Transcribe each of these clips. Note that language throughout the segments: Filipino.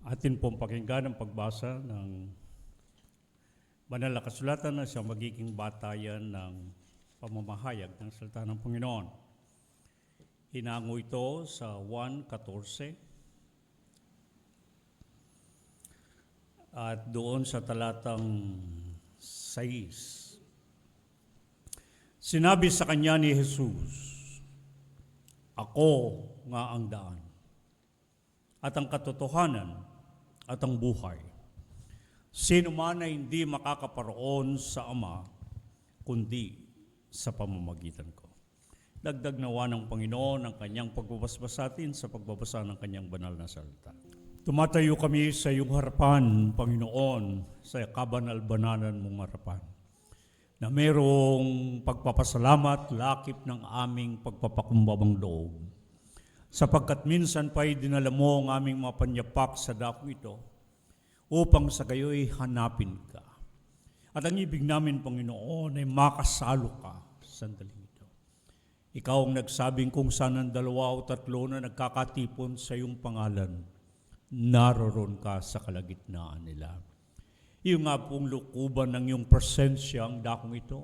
Atin pong pakinggan ang pagbasa ng banal na kasulatan na siyang magiging batayan ng pamamahayag ng salita ng Panginoon. Hinango ito sa 1:14 at doon sa talatang 6. Sinabi sa kanya ni Jesus, "Ako nga ang daan, at ang katotohanan, at ang buhay. Sino man ay hindi makakaparoon sa Ama, kundi sa pamamagitan ko." Dagdag nawa ng Panginoon ang kanyang pagbabasbas sa atin sa pagbabasa ng kanyang banal na salita. Tumatayo kami sa iyong harapan, Panginoon, sa kabanal-banalan mong harapan, na mayroong pagpapasalamat, lakip ng aming pagpapakumbabang loob. Sapagkat minsan pa'y dinala mo ang aming mga panyapak sa dako ito, upang sa gayo'y hanapin ka. At ang ibig namin, Panginoon, ay makasalo ka sa sandaling ito. Ikaw ang nagsabing kung saan ang 2 o 3 na nagkakatipon sa iyong pangalan, naroon ka sa kalagitnaan nila. Yung nga pong lukuban ng iyong presensya ang dakong ito.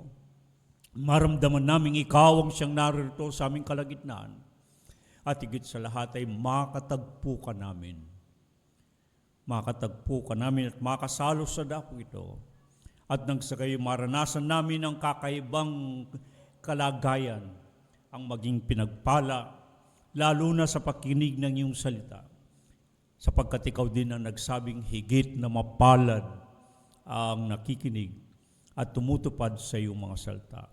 Maramdaman namin ikaw ang siyang narito sa aming kalagitnaan. At higit sa lahat ay makatagpo ka namin. Makatagpo ka namin at makasalo sa dako ito. At nang sa kayo maranasan namin ang kakaibang kalagayan, ang maging pinagpala, lalo na sa pakinig ng iyong salita. Sapagkat ikaw din ang nagsabing higit na mapalad ang nakikinig at tumutupad sa iyong mga salita.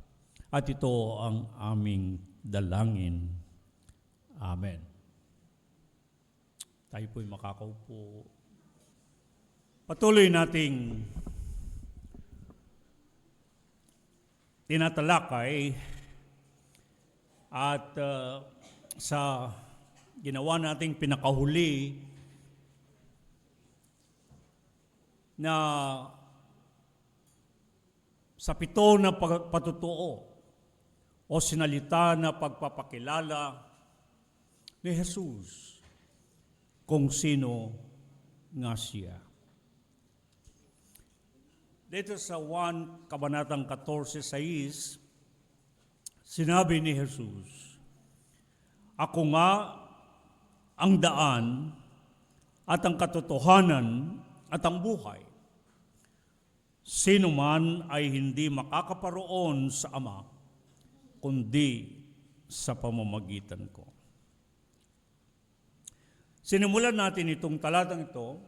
At ito ang aming dalangin. Amen. Tayo po'y makakaupo. Patuloy nating tinatalakay at sa ginawa nating pinakahuli na sa 7 na patutuo o sinalita na pagpapakilala ni Jesus kung sino nga siya. Dito sa 1 Kabanatang 14:6, sinabi ni Jesus, "Ako nga ang daan at ang katotohanan at ang buhay. Sino man ay hindi makakaparoon sa Ama, kundi sa pamamagitan ko." Sinimulan natin itong talatang ito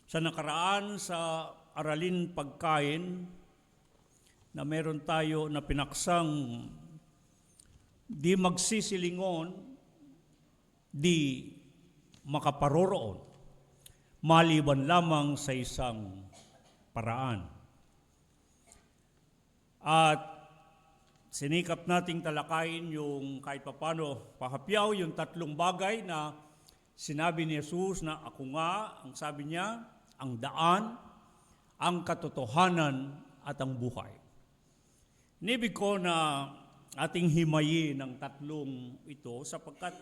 sa nakaraan sa aralin pagkain na meron tayo na pinaksang di magsisilingon, di makaparoroon, maliban lamang sa isang paraan. At sinikap nating talakayin yung kahit papano pahapyaw, yung 3 bagay na sinabi ni Jesus na ako nga, ang sabi niya, ang daan, ang katotohanan at ang buhay. Inibig ko na ating himayin ang 3 ito sapagkat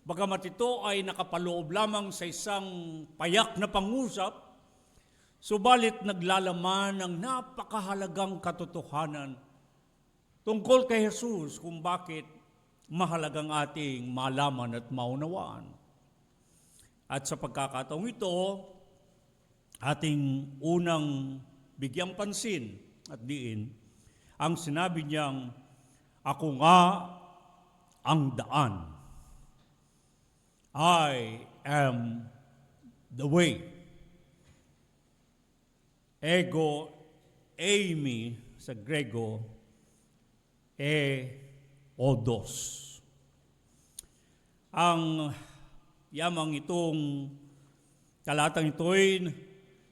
bagamat ito ay nakapaloob lamang sa isang payak na pangusap, subalit naglalaman ng napakahalagang katotohanan tungkol kay Jesus kung bakit mahalagang ating malaman at maunawaan. At sa pagkakataong ito, ating unang bigyang pansin at diin ang sinabi niyang, "Ako nga ang daan. I am the way." Ego eimi sa Grego, odos. Ang yamang itong talatang ito'y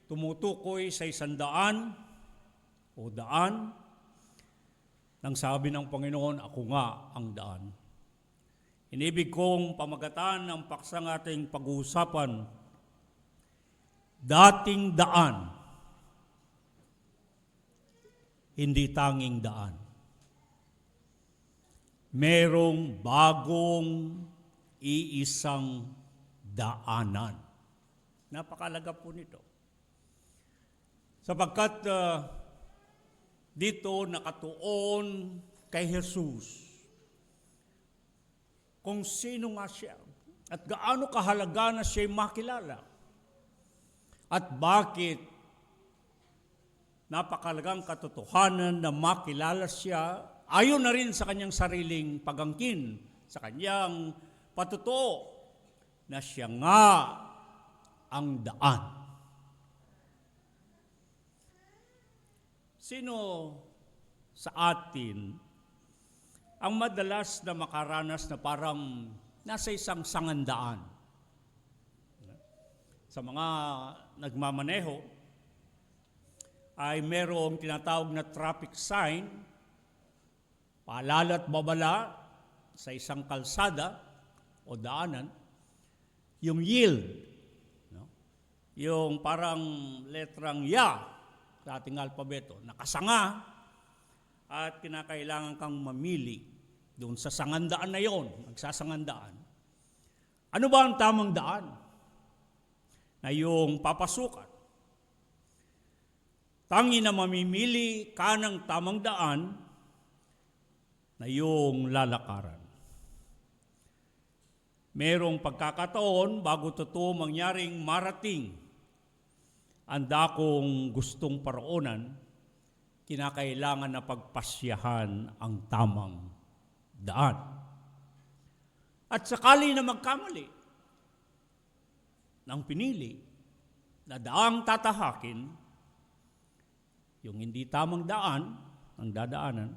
tumutukoy sa 100 o daan nang sabi ng Panginoon, "Ako nga ang daan." Inibig kong pamagatan ng paksang ating pag-uusapan, dating daan, hindi tanging daan. Merong bagong iisang daanan. Napakalaga po nito. Sapagkat dito nakatuon kay Jesus kung sino nga siya at gaano kahalaga na siya'y makilala at bakit napakalagang katotohanan na makilala siya ayon na rin sa kanyang sariling pagangkin, sa kanyang patutuo na siya nga ang daan. Sino sa atin ang madalas na makaranas na parang nasa isang sangandaan? Sa mga nagmamaneho ay merong tinatawag na traffic sign, paalala at babala sa isang kalsada o daanan, yung yield, no? Yung parang letrang ya sa ating alpabeto, nakasanga at kinakailangan kang mamili doon sa sangandaan na yon, nagsasangandaan. Ano ba ang tamang daan na yung papasukan? Tangi na mamimili ka ng tamang daan na yung lalakaran. Merong pagkakataon bago totoo mangyaring marating ang dakong gustong paroonan, kinakailangan na pagpasyahan ang tamang daan. At sakali na magkamali ng pinili na daang tatahakin, yung hindi tamang daan ang dadaanan,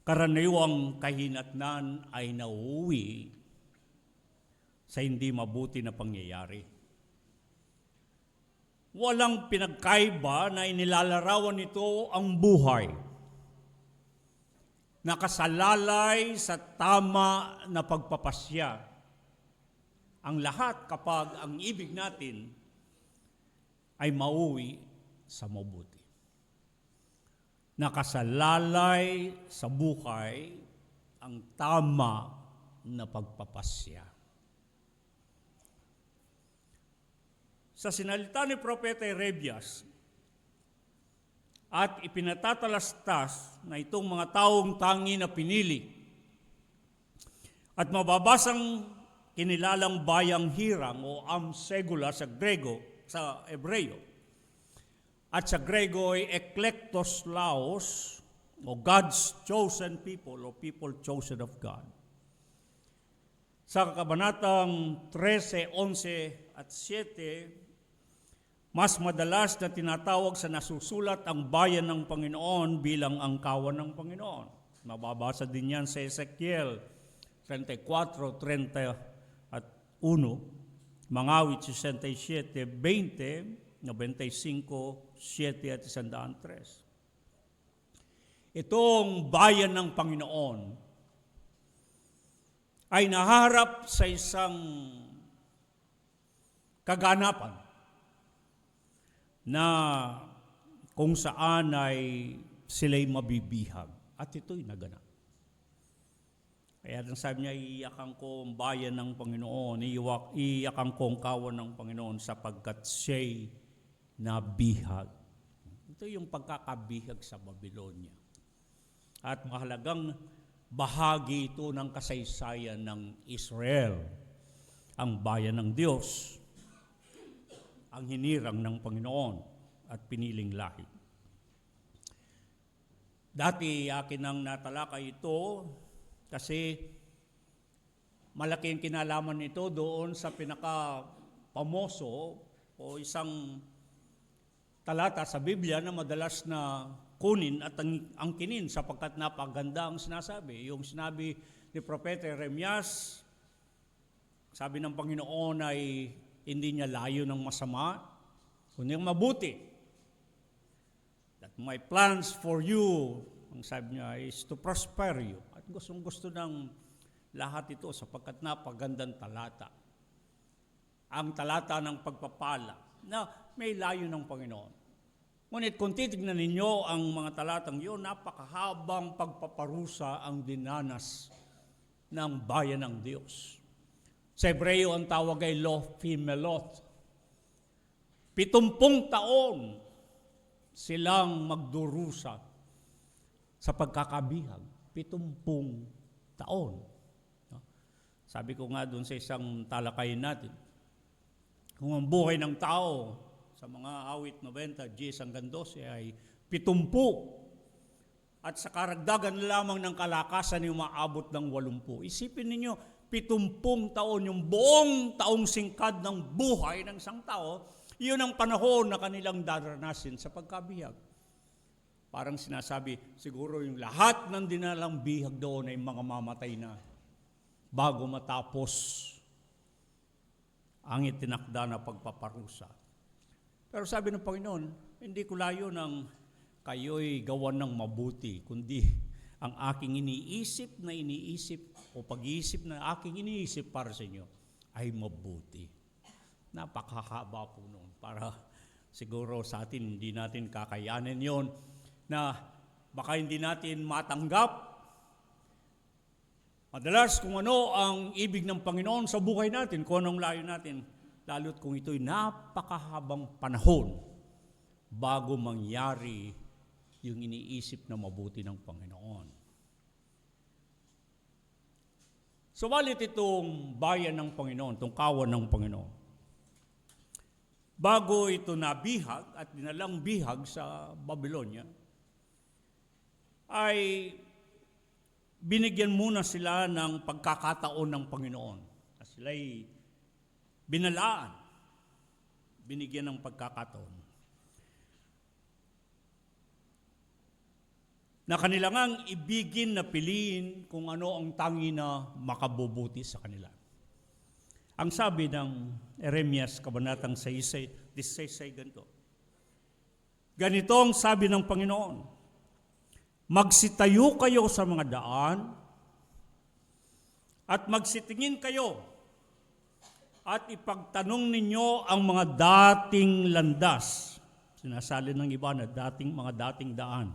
karaniwang kahinatnan ay nauuwi sa hindi mabuti na pangyayari. Walang pinagkaiba na inilalarawan nito ang buhay. Nakasalalay sa tama na pagpapasya. Ang lahat kapag ang ibig natin ay mauwi sa mabuti. Nakasalalay sa buhay ang tama na pagpapasya. Sa sinalita ni Propeta Erebias, at ipinatatalastas na itong mga taong tangi na pinili at mababasang kinilalang bayang hirang o amsegula sa Grego, sa Hebreo, at sa Grego ay eklektos laos o God's chosen people o people chosen of God. Sa kabanatang 13, 11 at 7, mas madalas na tinatawag sa nasusulat ang bayan ng Panginoon bilang angkawan ng Panginoon. Mababasa din yan sa Ezekiel 34, 30 at 1, Mangawit 67, 20, 95, 7 at 103. Itong bayan ng Panginoon ay naharap sa isang kaganapan na kung saan ay sila'y mabibihag. At ito'y naganap. Kaya sabi niya, iiyakan ko ang bayan ng Panginoon, iiyakan ko ang kawan ng Panginoon sapagkat siya'y nabihag. Ito yung pagkakabihag sa Babylonia. At mahalagang bahagi ito ng kasaysayan ng Israel, ang bayan ng Diyos, ang hinirang ng Panginoon at piniling lahi. Dati akin ang natalakay ito kasi malaki ang kinalaman nito doon sa pinaka-pamoso o isang talata sa Biblia na madalas na kunin at angkinin sapagkat napaganda ang sinasabi. Yung sinabi ni Propeta Jeremias, sabi ng Panginoon ay hindi niya layo ng masama, kundi ang mabuti. That my plans for you, ang sabi niya, is to prosper you. At gustong-gusto ng lahat ito sapagkat napagandang talata. Ang talata ng pagpapala na may layo ng Panginoon. Ngunit kung titignan ninyo ang mga talatang yun, napakahabang pagpaparusa ang dinanas ng bayan ng Diyos. Sa Hebreo, ang tawag ay Lo-Fimelot. 70 taon silang magdurusa sa pagkakabihag. 70 taon. Sabi ko nga doon sa isang talakayin natin, kung ang buhay ng tao sa mga awit 90, Gs hanggang 12 ay 70, at sa karagdagan lamang ng kalakasan ay umaabot ng 80. Isipin ninyo, 70 taon, yung buong taong singkad ng buhay ng isang tao, yun ang panahon na kanilang daranasin sa pagkabihag. Parang sinasabi, siguro yung lahat ng dinalang bihag doon ay mga mamatay na bago matapos ang itinakda na pagpaparusa. Pero sabi ng Panginoon, hindi ko layo ng kayo'y gawan ng mabuti, kundi ang aking iniisip o pag-iisip na aking iniisip para sa inyo ay mabuti. Napakahaba po noon. Para siguro sa atin, hindi natin kakayanin yon, na baka hindi natin matanggap. Madalas kung ano ang ibig ng Panginoon sa buhay natin, kung anong layo natin, lalo't kung ito'y napakahabang panahon bago mangyari yung iniisip na mabuti ng Panginoon. Subalit itong bayan ng Panginoon, itong kawan ng Panginoon, bago ito nabihag at dinalang bihag sa Babylonia, ay binigyan muna sila ng pagkakataon ng Panginoon. Sila'y binalaan, binigyan ng pagkakataon, na kanilangang ibigin na piliin kung ano ang tangi na makabubuti sa kanila. Ang sabi ng Jeremias, Kabanatang 16, ganito. Ganito ang sabi ng Panginoon, magsitayo kayo sa mga daan at magsitingin kayo at ipagtanong ninyo ang mga dating landas. Sinasali ng iba na mga dating daan.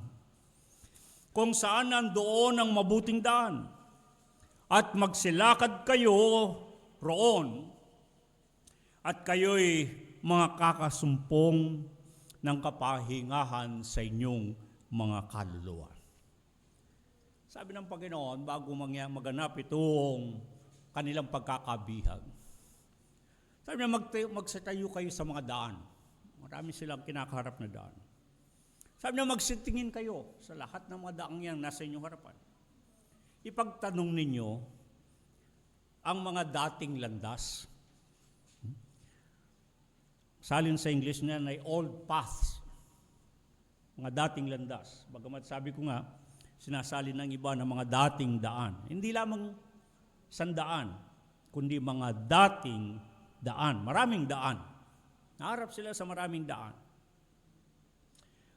Kung saan nandoon ang mabuting daan. At magsilakad kayo roon, at kayo'y mga kakasumpong ng kapahingahan sa inyong mga kaluluwa. Sabi ng Panginoon, bago maganap itong kanilang pagkakabihag, sabi niya, magsitayo kayo sa mga daan. Marami silang kinakaharap na daan. Sabi niya, magsitingin kayo sa lahat ng mga daang yang nasa inyong harapan. Ipagtanong ninyo ang mga dating landas. Salin sa English na ay old paths. Mga dating landas. Bagamat sabi ko nga, sinasali ng iba ng mga dating daan. Hindi lamang sandaan, kundi mga dating daan. Maraming daan. Naharap sila sa maraming daan.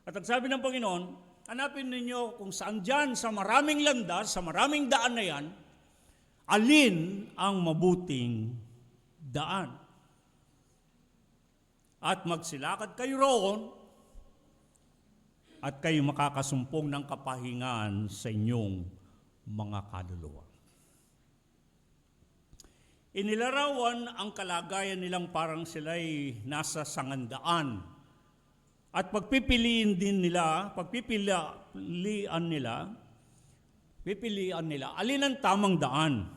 At ang sabi ng Panginoon, hanapin ninyo kung saan dyan sa maraming landas, sa maraming daan na yan, alin ang mabuting daan. At magsilakad kayo roon, at kayo makakasumpong ng kapahingaan sa inyong mga kaluluwa. Inilarawan ang kalagayan nilang parang sila'y nasa sangandaan. At pipilian nila, alin ang tamang daan.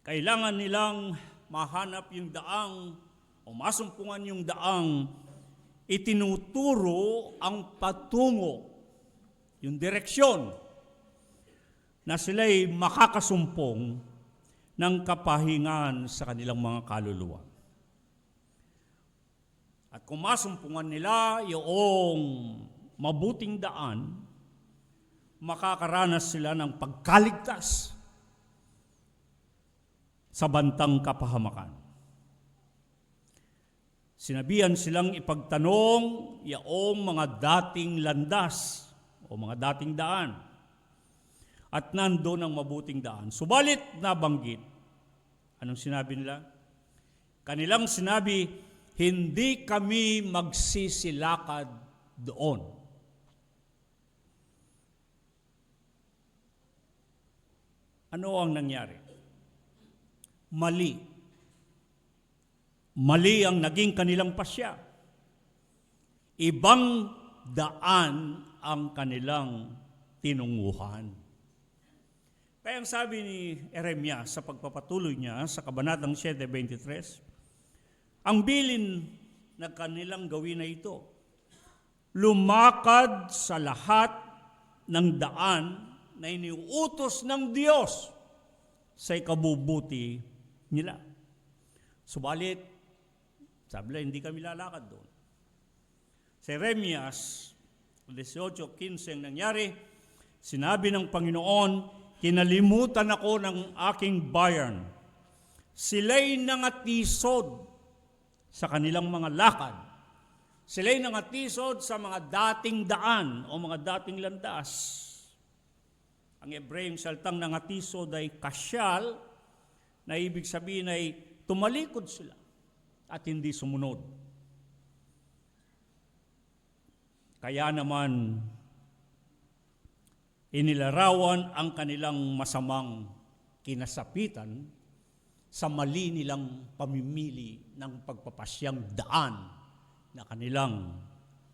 Kailangan nilang mahanap yung daang o masumpungan yung daang itinuturo ang patungo, yung direksyon, na sila'y makakasumpong ng kapahingan sa kanilang mga kaluluwa. At kung masumpungan nila yung mabuting daan, makakaranas sila ng pagkaligtas sa bantang kapahamakan. Sinabihan silang ipagtanong yaong mga dating landas o mga dating daan. At nandoon ang mabuting daan. Subalit nabanggit. Anong sinabi nila? Kanilang sinabi, hindi kami magsisilakad doon. Ano ang nangyari? Mali. Mali ang naging kanilang pasya. Ibang daan ang kanilang tinunguhan. Kaya ang sabi ni Jeremias sa pagpapatuloy niya sa Kabanatang 7:23, ang bilin na kanilang gawin na ito, lumakad sa lahat ng daan na iniuutos ng Diyos sa ikabubuti nila. Subalit, sabi nila, hindi kami lalakad doon. Sa Jeremias 18:15 ang nangyari, sinabi ng Panginoon, kinalimutan ako ng aking bayan. Sila'y nangatisod sa kanilang mga lakad. Sila'y nangatisod sa mga dating daan o mga dating landas. Ang Hebrayong salitang nangatisod ay kasyal, na ibig sabihin ay tumalikod sila at hindi sumunod. Kaya naman, inilarawan ang kanilang masamang kinasapitan sa mali nilang pamimili ng pagpapasyang daan na kanilang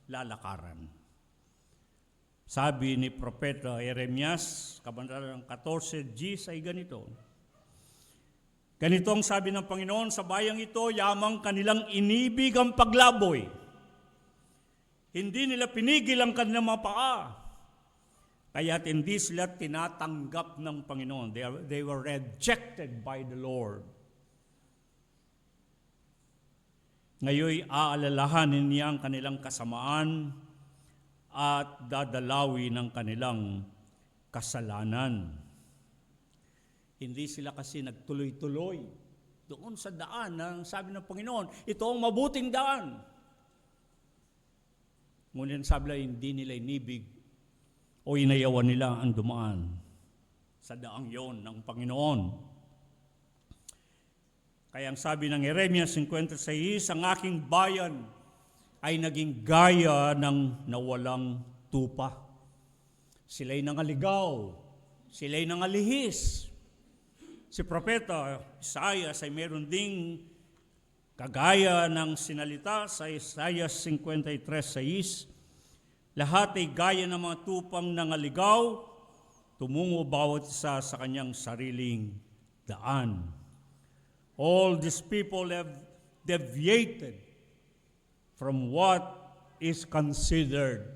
lalakaran. Sabi ni Propeta Jeremias, Kabanatang 14:10 ay ganito. Ganito ang sabi ng Panginoon, sa bayang ito, yamang kanilang inibig ang paglaboy. Hindi nila pinigil ang kanilang mga paa. Kaya't hindi sila tinatanggap ng Panginoon. They were rejected by the Lord. Ngayon, aalalahanin niya ang kanilang kasamaan at dadalawi ng kanilang kasalanan. Hindi sila kasi nagtuloy-tuloy doon sa daan na sabi ng Panginoon, ito ang mabuting daan. Ngunit sabi nila, hindi nila inibig o inayawan nila ang dumaan sa daang yon ng Panginoon. Kaya ang sabi ng Jeremias 56, ang aking bayan ay naging gaya ng nawalang tupa. Sila'y nangaligaw, sila'y nangalihis. Si Propeta Isaias ay meron ding kagaya ng sinalita sa Isaiah 53:6, lahat ay gaya ng mga tupang nangaligaw, tumungo bawat isa sa kanyang sariling daan. All these people have deviated from what is considered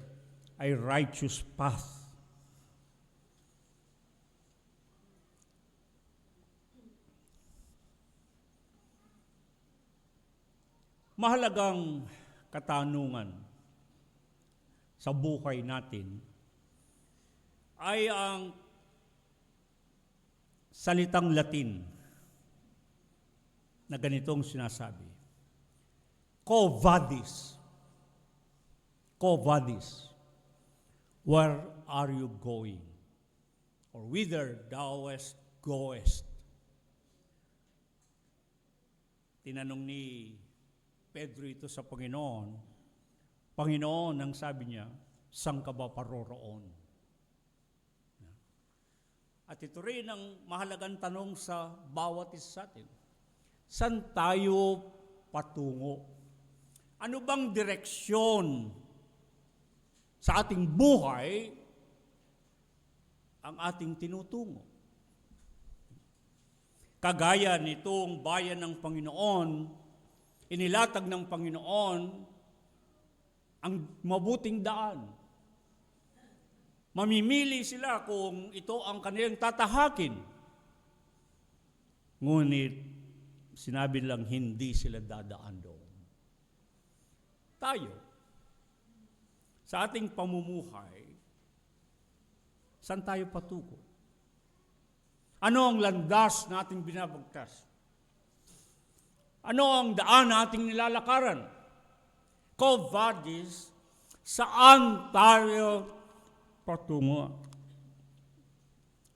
a righteous path. Mahalagang katanungan sa buhay natin ay ang salitang Latin na ganitong sinasabi. Quo vadis? Quo vadis? Where are you going? Or whither thou goest? Tinanong ni Pedro ito sa Panginoon. Panginoon, ang sabi niya, saan ka ba paroroon? At ito rin ang mahalagang tanong sa bawat isa sa atin. Saan tayo patungo? Ano bang direksyon sa ating buhay ang ating tinutungo? Kagaya nitong bayan ng Panginoon, inilatag ng Panginoon ang mabuting daan. Mamimili sila kung ito ang kanilang tatahakin. Ngunit, sinabi lang hindi sila dadaan doon. Tayo, sa ating pamumuhay, saan tayo patungo? Ano ang landas na ating binabagtas? Ano ang daan na ating nilalakaran? Quo vadis, saan tayo patungo?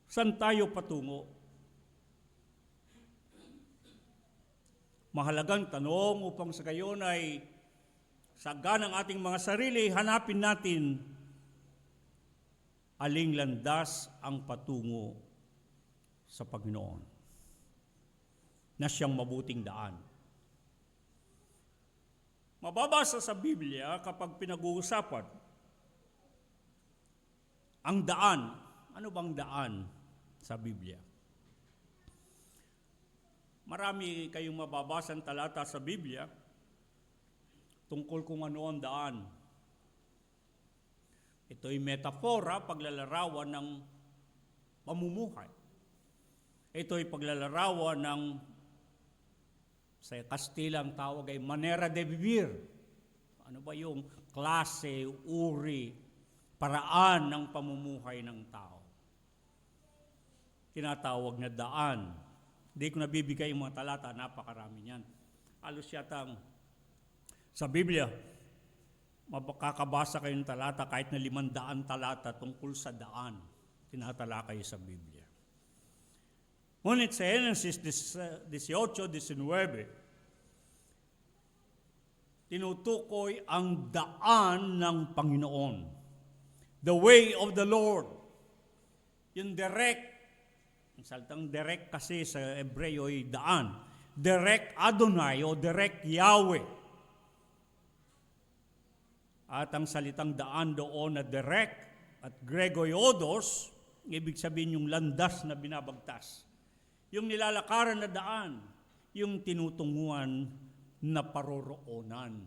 Saan tayo patungo? Mahalagang tanong upang sa gayon ay saga ng ating mga sarili, hanapin natin aling landas ang patungo sa Panginoon na siyang mabuting daan. Mababasa sa Biblia kapag pinag-uusapan ang daan. Ano bang daan sa Biblia? Marami kayong mababasang talata sa Biblia tungkol kung ano ang daan. Ito'y metafora, paglalarawan ng pamumuhay. Ito'y paglalarawan ng, sa Kastila ang tawag ay manera de vivir. Ano ba yung klase, uri, paraan ng pamumuhay ng tao? Tinatawag na daan. Hindi ko nabibigay yung mga talata, napakarami niyan. Halos yatang sa Biblia, makakabasa kayo ng talata kahit na 500 talata tungkol sa daan. Tinatala kayo sa Biblia. Ngunit sa Genesis 18-19, tinutukoy ang daan ng Panginoon. The way of the Lord. Yung direct. Ang salitang direct kasi sa Hebreo ay daan. Direct Adonai o direct Yahweh. At ang salitang daan doon na direct at Gregoiodos, ibig sabihin yung landas na binabagtas. Yung nilalakaran na daan, yung tinutunguhan na paroroonan.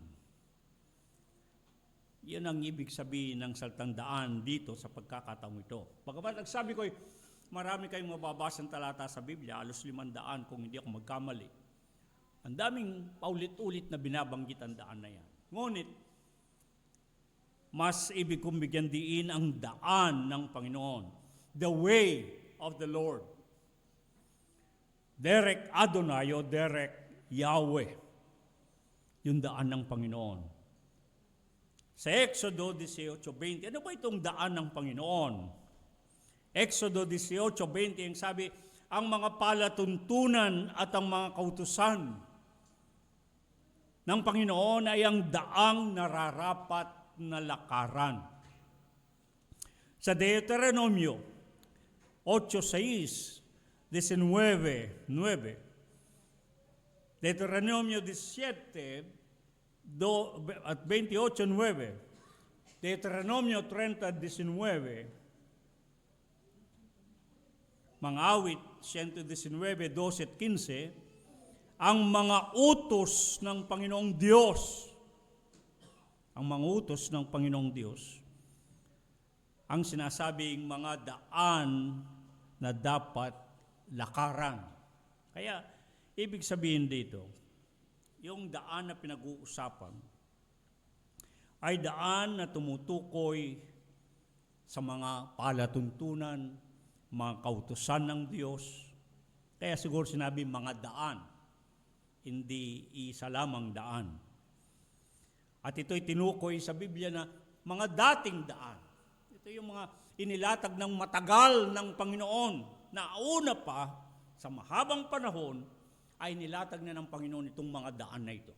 Yan ang ibig sabihin ng salitang daan dito sa pagkakataong ito. Bagamat nagsabi ko, marami kayong mababasang talata sa Biblia, halos 500 kung hindi ako magkamali. Ang daming paulit-ulit na binabanggit ang daan na yan. Ngunit, mas ibig kong bigyan diin ang daan ng Panginoon. The way of the Lord. Direct Adonai o direct Yahweh. Yung daan ng Panginoon. Sa Exodo 18:20, ano ba itong daan ng Panginoon? Exodo 18:20, ang sabi, ang mga palatuntunan at ang mga kautusan ng Panginoon ay ang daang nararapat na lakaran. Sa Deuteronomio 8:6, 19:9, Deuteronomio 17 at 28:9, Deuteronomio 30:19, mga awit 119, 12 at 15, ang mga utos ng Panginoong Diyos. Ang mga utos ng Panginoong Diyos, ang sinasabing mga daan na dapat lakaran. Kaya, ibig sabihin dito, yung daan na pinag-uusapan ay daan na tumutukoy sa mga palatuntunan, mga kautusan ng Diyos. Kaya siguro sinabi mga daan, hindi isa lamang daan. At ito'y tinukoy sa Biblia na mga dating daan. Ito yung mga inilatag ng matagal ng Panginoon na una pa sa mahabang panahon ay nilatag na ng Panginoon itong mga daan na ito.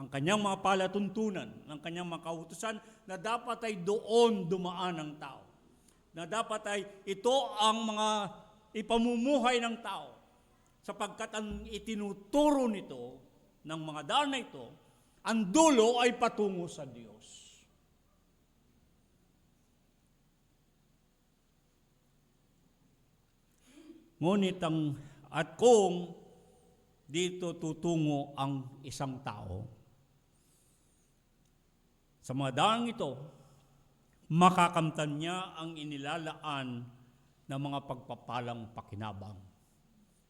Ang kanyang mga palatuntunan, ang kanyang mga kautusan na dapat ay doon dumaan ang tao. Na dapat ay ito ang mga ipamumuhay ng tao sapagkat ang itinuturo nito ng mga daan na ito, ang dulo ay patungo sa Diyos. Ngunit kung dito tutungo ang isang tao, sa mga daang ito, makakamtan niya ang inilalaan ng mga pagpapalang pakinabang.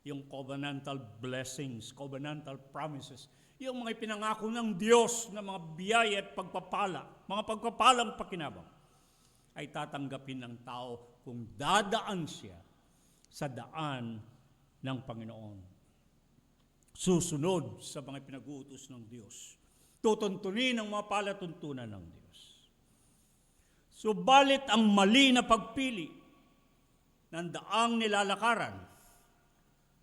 Yung covenantal blessings, covenantal promises, yung mga ipinangako ng Diyos na mga biyaya at pagpapala, mga pagpapalang pakinabang, ay tatanggapin ng tao kung dadaan siya sa daan ng Panginoon. Susunod sa mga pinag-uutos ng Diyos. Tutuntunin ang mga palatuntunan ng Diyos. Subalit ang mali na pagpili ng daang nilalakaran,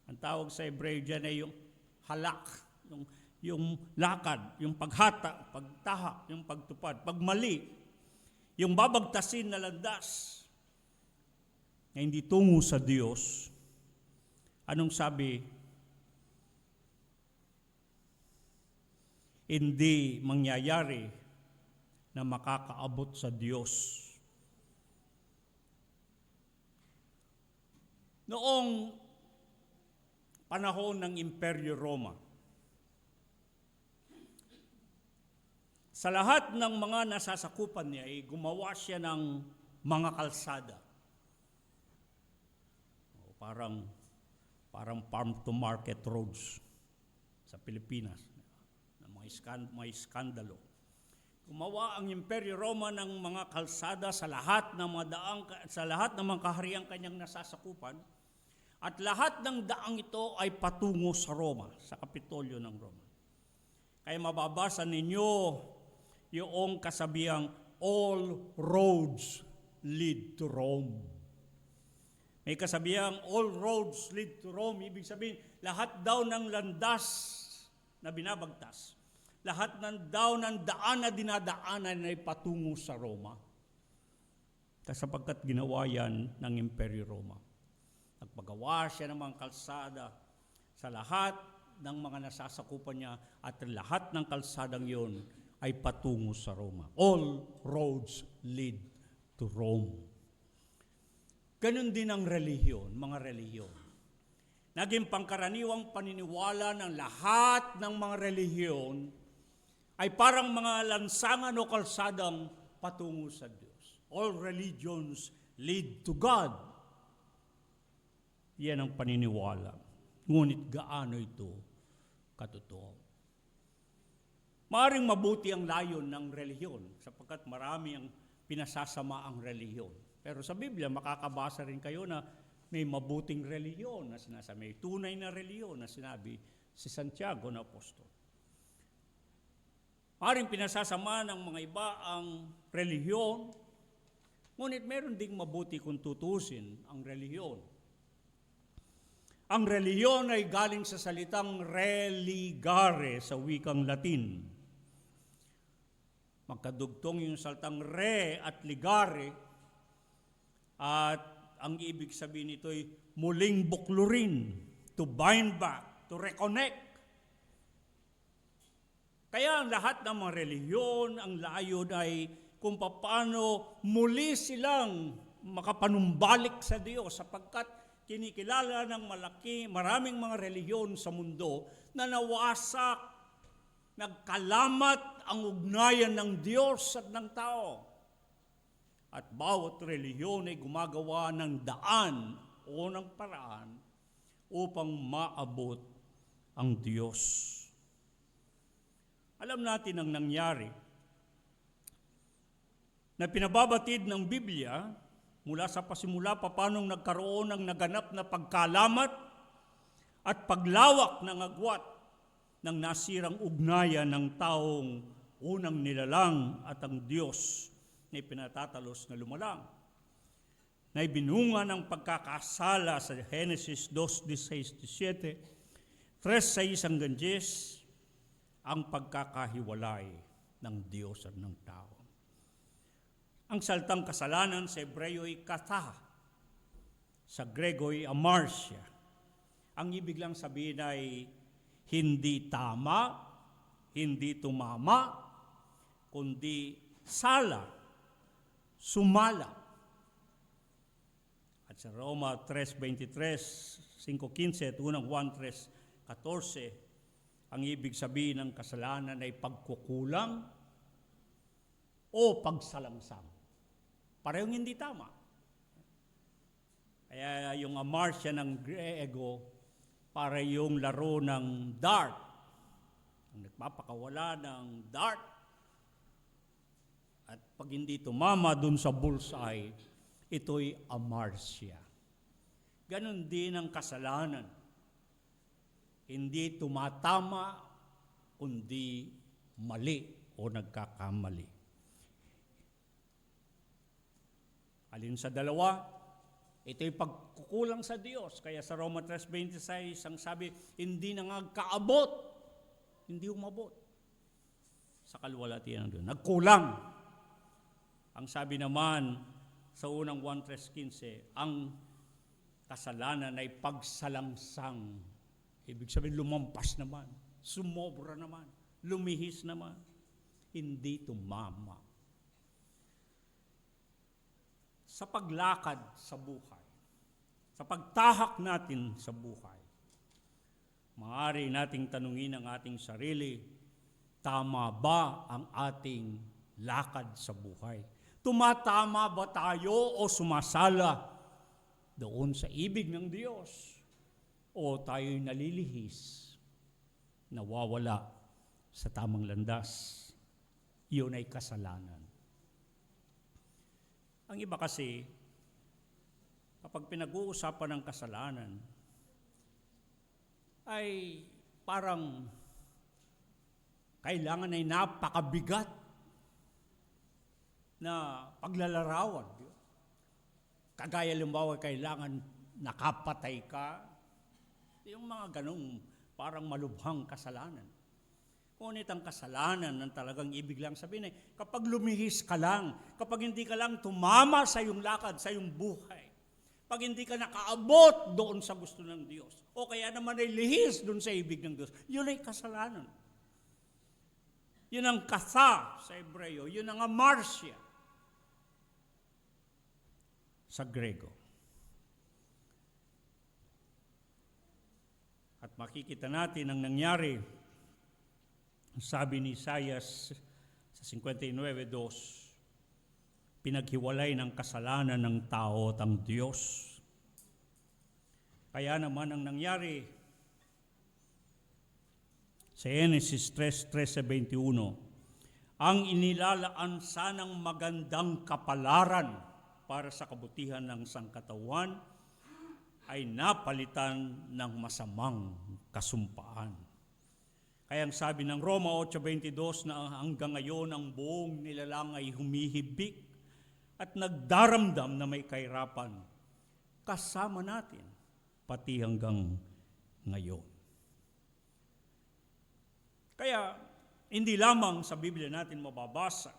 ang tawag sa Hebreo dyan ay yung halak, yung lakad, yung paghata, pagtaha, yung pagtupad, pagmali, yung babagtasin na landas. na hindi tungo sa Diyos, anong sabi? Hindi mangyayari na makakaabot sa Diyos. Noong panahon ng Imperyo Roma, sa lahat ng mga nasasakupan niya ay gumawa siya ng mga kalsada. Parang farm to market roads sa Pilipinas, na may skandalo. Gumawa ang Imperyo Roma ng mga kalsada sa lahat ng mga kahariang kanyang nasasakupan, at lahat ng daang ito ay patungo sa Roma, sa Kapitolyo ng Roma. Kaya mababasa ninyo yung kasabihang, all roads lead to Rome. May kasabihang, all roads lead to Rome. Ibig sabihin, lahat daw ng landas na binabagtas, lahat ng daan na dinadaanan ay patungo sa Roma. Sapagkat ginawa yan ng Imperyo Roma. Nagpagawa siya ng mga kalsada sa lahat ng mga nasasakupan niya, at lahat ng kalsadang yon ay patungo sa Roma. All roads lead to Rome. Ganon din ang relihiyon, mga relihiyon. Naging pangkaraniwang paniniwala ng lahat ng mga relihiyon ay parang mga lansangan o kalsadang patungo sa Diyos. All religions lead to God. Yan ang paniniwala. Ngunit gaano ito katotoo? Maaring mabuti ang layon ng relihiyon sapagkat marami ang pinasasama ang relihiyon. Pero sa Biblia, makakabasa rin kayo na may mabuting relihiyon na sinasabi, may tunay na relihiyon na sinabi si Santiago na apostol. Maaring pinasasama ng mga iba ang relihiyon, ngunit meron ding mabuti kung tutusin ang relihiyon. Ang relihiyon ay galing sa salitang religare sa wikang Latin. Magkadugtong yung salitang re at ligare, at ang ibig sabihin nito ay muling buklurin, to bind back, to reconnect. Kaya ang lahat ng mga relihiyon, ang layon ay kung paano muli silang makapanumbalik sa Diyos, sapagkat kinikilala ng maraming mga relihiyon sa mundo na nawasak, nagkalamat ang ugnayan ng Diyos at ng tao. At bawat relihiyon ay gumagawa ng daan o ng paraan upang maabot ang Diyos. Alam natin ang nangyari na pinababatid ng Biblia mula sa pasimula paanong nagkaroon ng naganap na pagkalamat at paglawak ng agwat ng nasirang ugnayan ng taong unang nilalang at ang Diyos na ipinatatalos na lumalang. Na ibinunga ng pagkakasala sa Genesis 2:16-17, 3:6 ang pagkakahiwalay ng Diyos at ng tao. Ang salitang kasalanan sa Hebreo ay kata, sa Grego ay amarsia. Ang ibig lang sabihin ay hindi tama, hindi tumama, kundi sala, sumala. At sa Roma 3:23, 5:15 at unang 1:14, ang ibig sabihin ng kasalanan ay pagkukulang o pagsalangsang. Parehong hindi tama. Kaya yung amarsia ng Grego, para yung laro ng dart. Ang nagpapakawala ng dart. At pag hindi tumama dun sa bullseye, ito'y amarsia. Ganon din ang kasalanan. Hindi tumatama, kundi mali o nagkakamali. Alin sa dalawa, ito'y pagkukulang sa Diyos. Kaya sa Roma 3:26, ang sabi, hindi nangagkaabot, hindi umabot sa kaluwalhatian ng Diyos. Nagkulang. Ang sabi naman sa unang 1:15, ang kasalanan ay pagsalangsang. Ibig sabihin, lumampas naman, sumobra naman, lumihis naman, hindi tumama. Sa paglakad sa buhay, sa pagtahak natin sa buhay, maaari nating tanungin ang ating sarili, tama ba ang ating lakad sa buhay? Tumatama ba tayo o sumasala doon sa ibig ng Diyos? O tayo'y nalilihis, nawawala sa tamang landas? Iyon ay kasalanan. Ang iba kasi, kapag pinag-uusapan ng kasalanan, ay parang kailangan ay napakabigat na paglalarawan. Kagaya limbawa, kailangan nakapatay ka. Yung mga ganong parang malubhang kasalanan. Ngunit ang kasalanan ng talagang ibig lang sabihin ay kapag lumihis ka lang, kapag hindi ka lang tumama sa iyong lakad, sa iyong buhay, pag hindi ka nakaabot doon sa gusto ng Diyos, o kaya naman ay lihis doon sa ibig ng Diyos, yun ay kasalanan. Yun ang kasa sa Hebreo, yun ang amarsia sa Grego. At makikita natin ang nangyari, sabi ni Isaias sa 59:2, pinaghiwalay ng kasalanan ng tao at ang Diyos. Kaya naman ang nangyari sa Genesis 3:21, ang inilalaan sanang magandang kapalaran para sa kabutihan ng sangkatawan ay napalitan ng masamang kasumpaan. Kaya ang sabi ng Roma 8:22 na hanggang ngayon ang buong nilalang ay humihibik at nagdaramdam na may kahirapan kasama natin pati hanggang ngayon. Kaya hindi lamang sa Biblia natin mababasa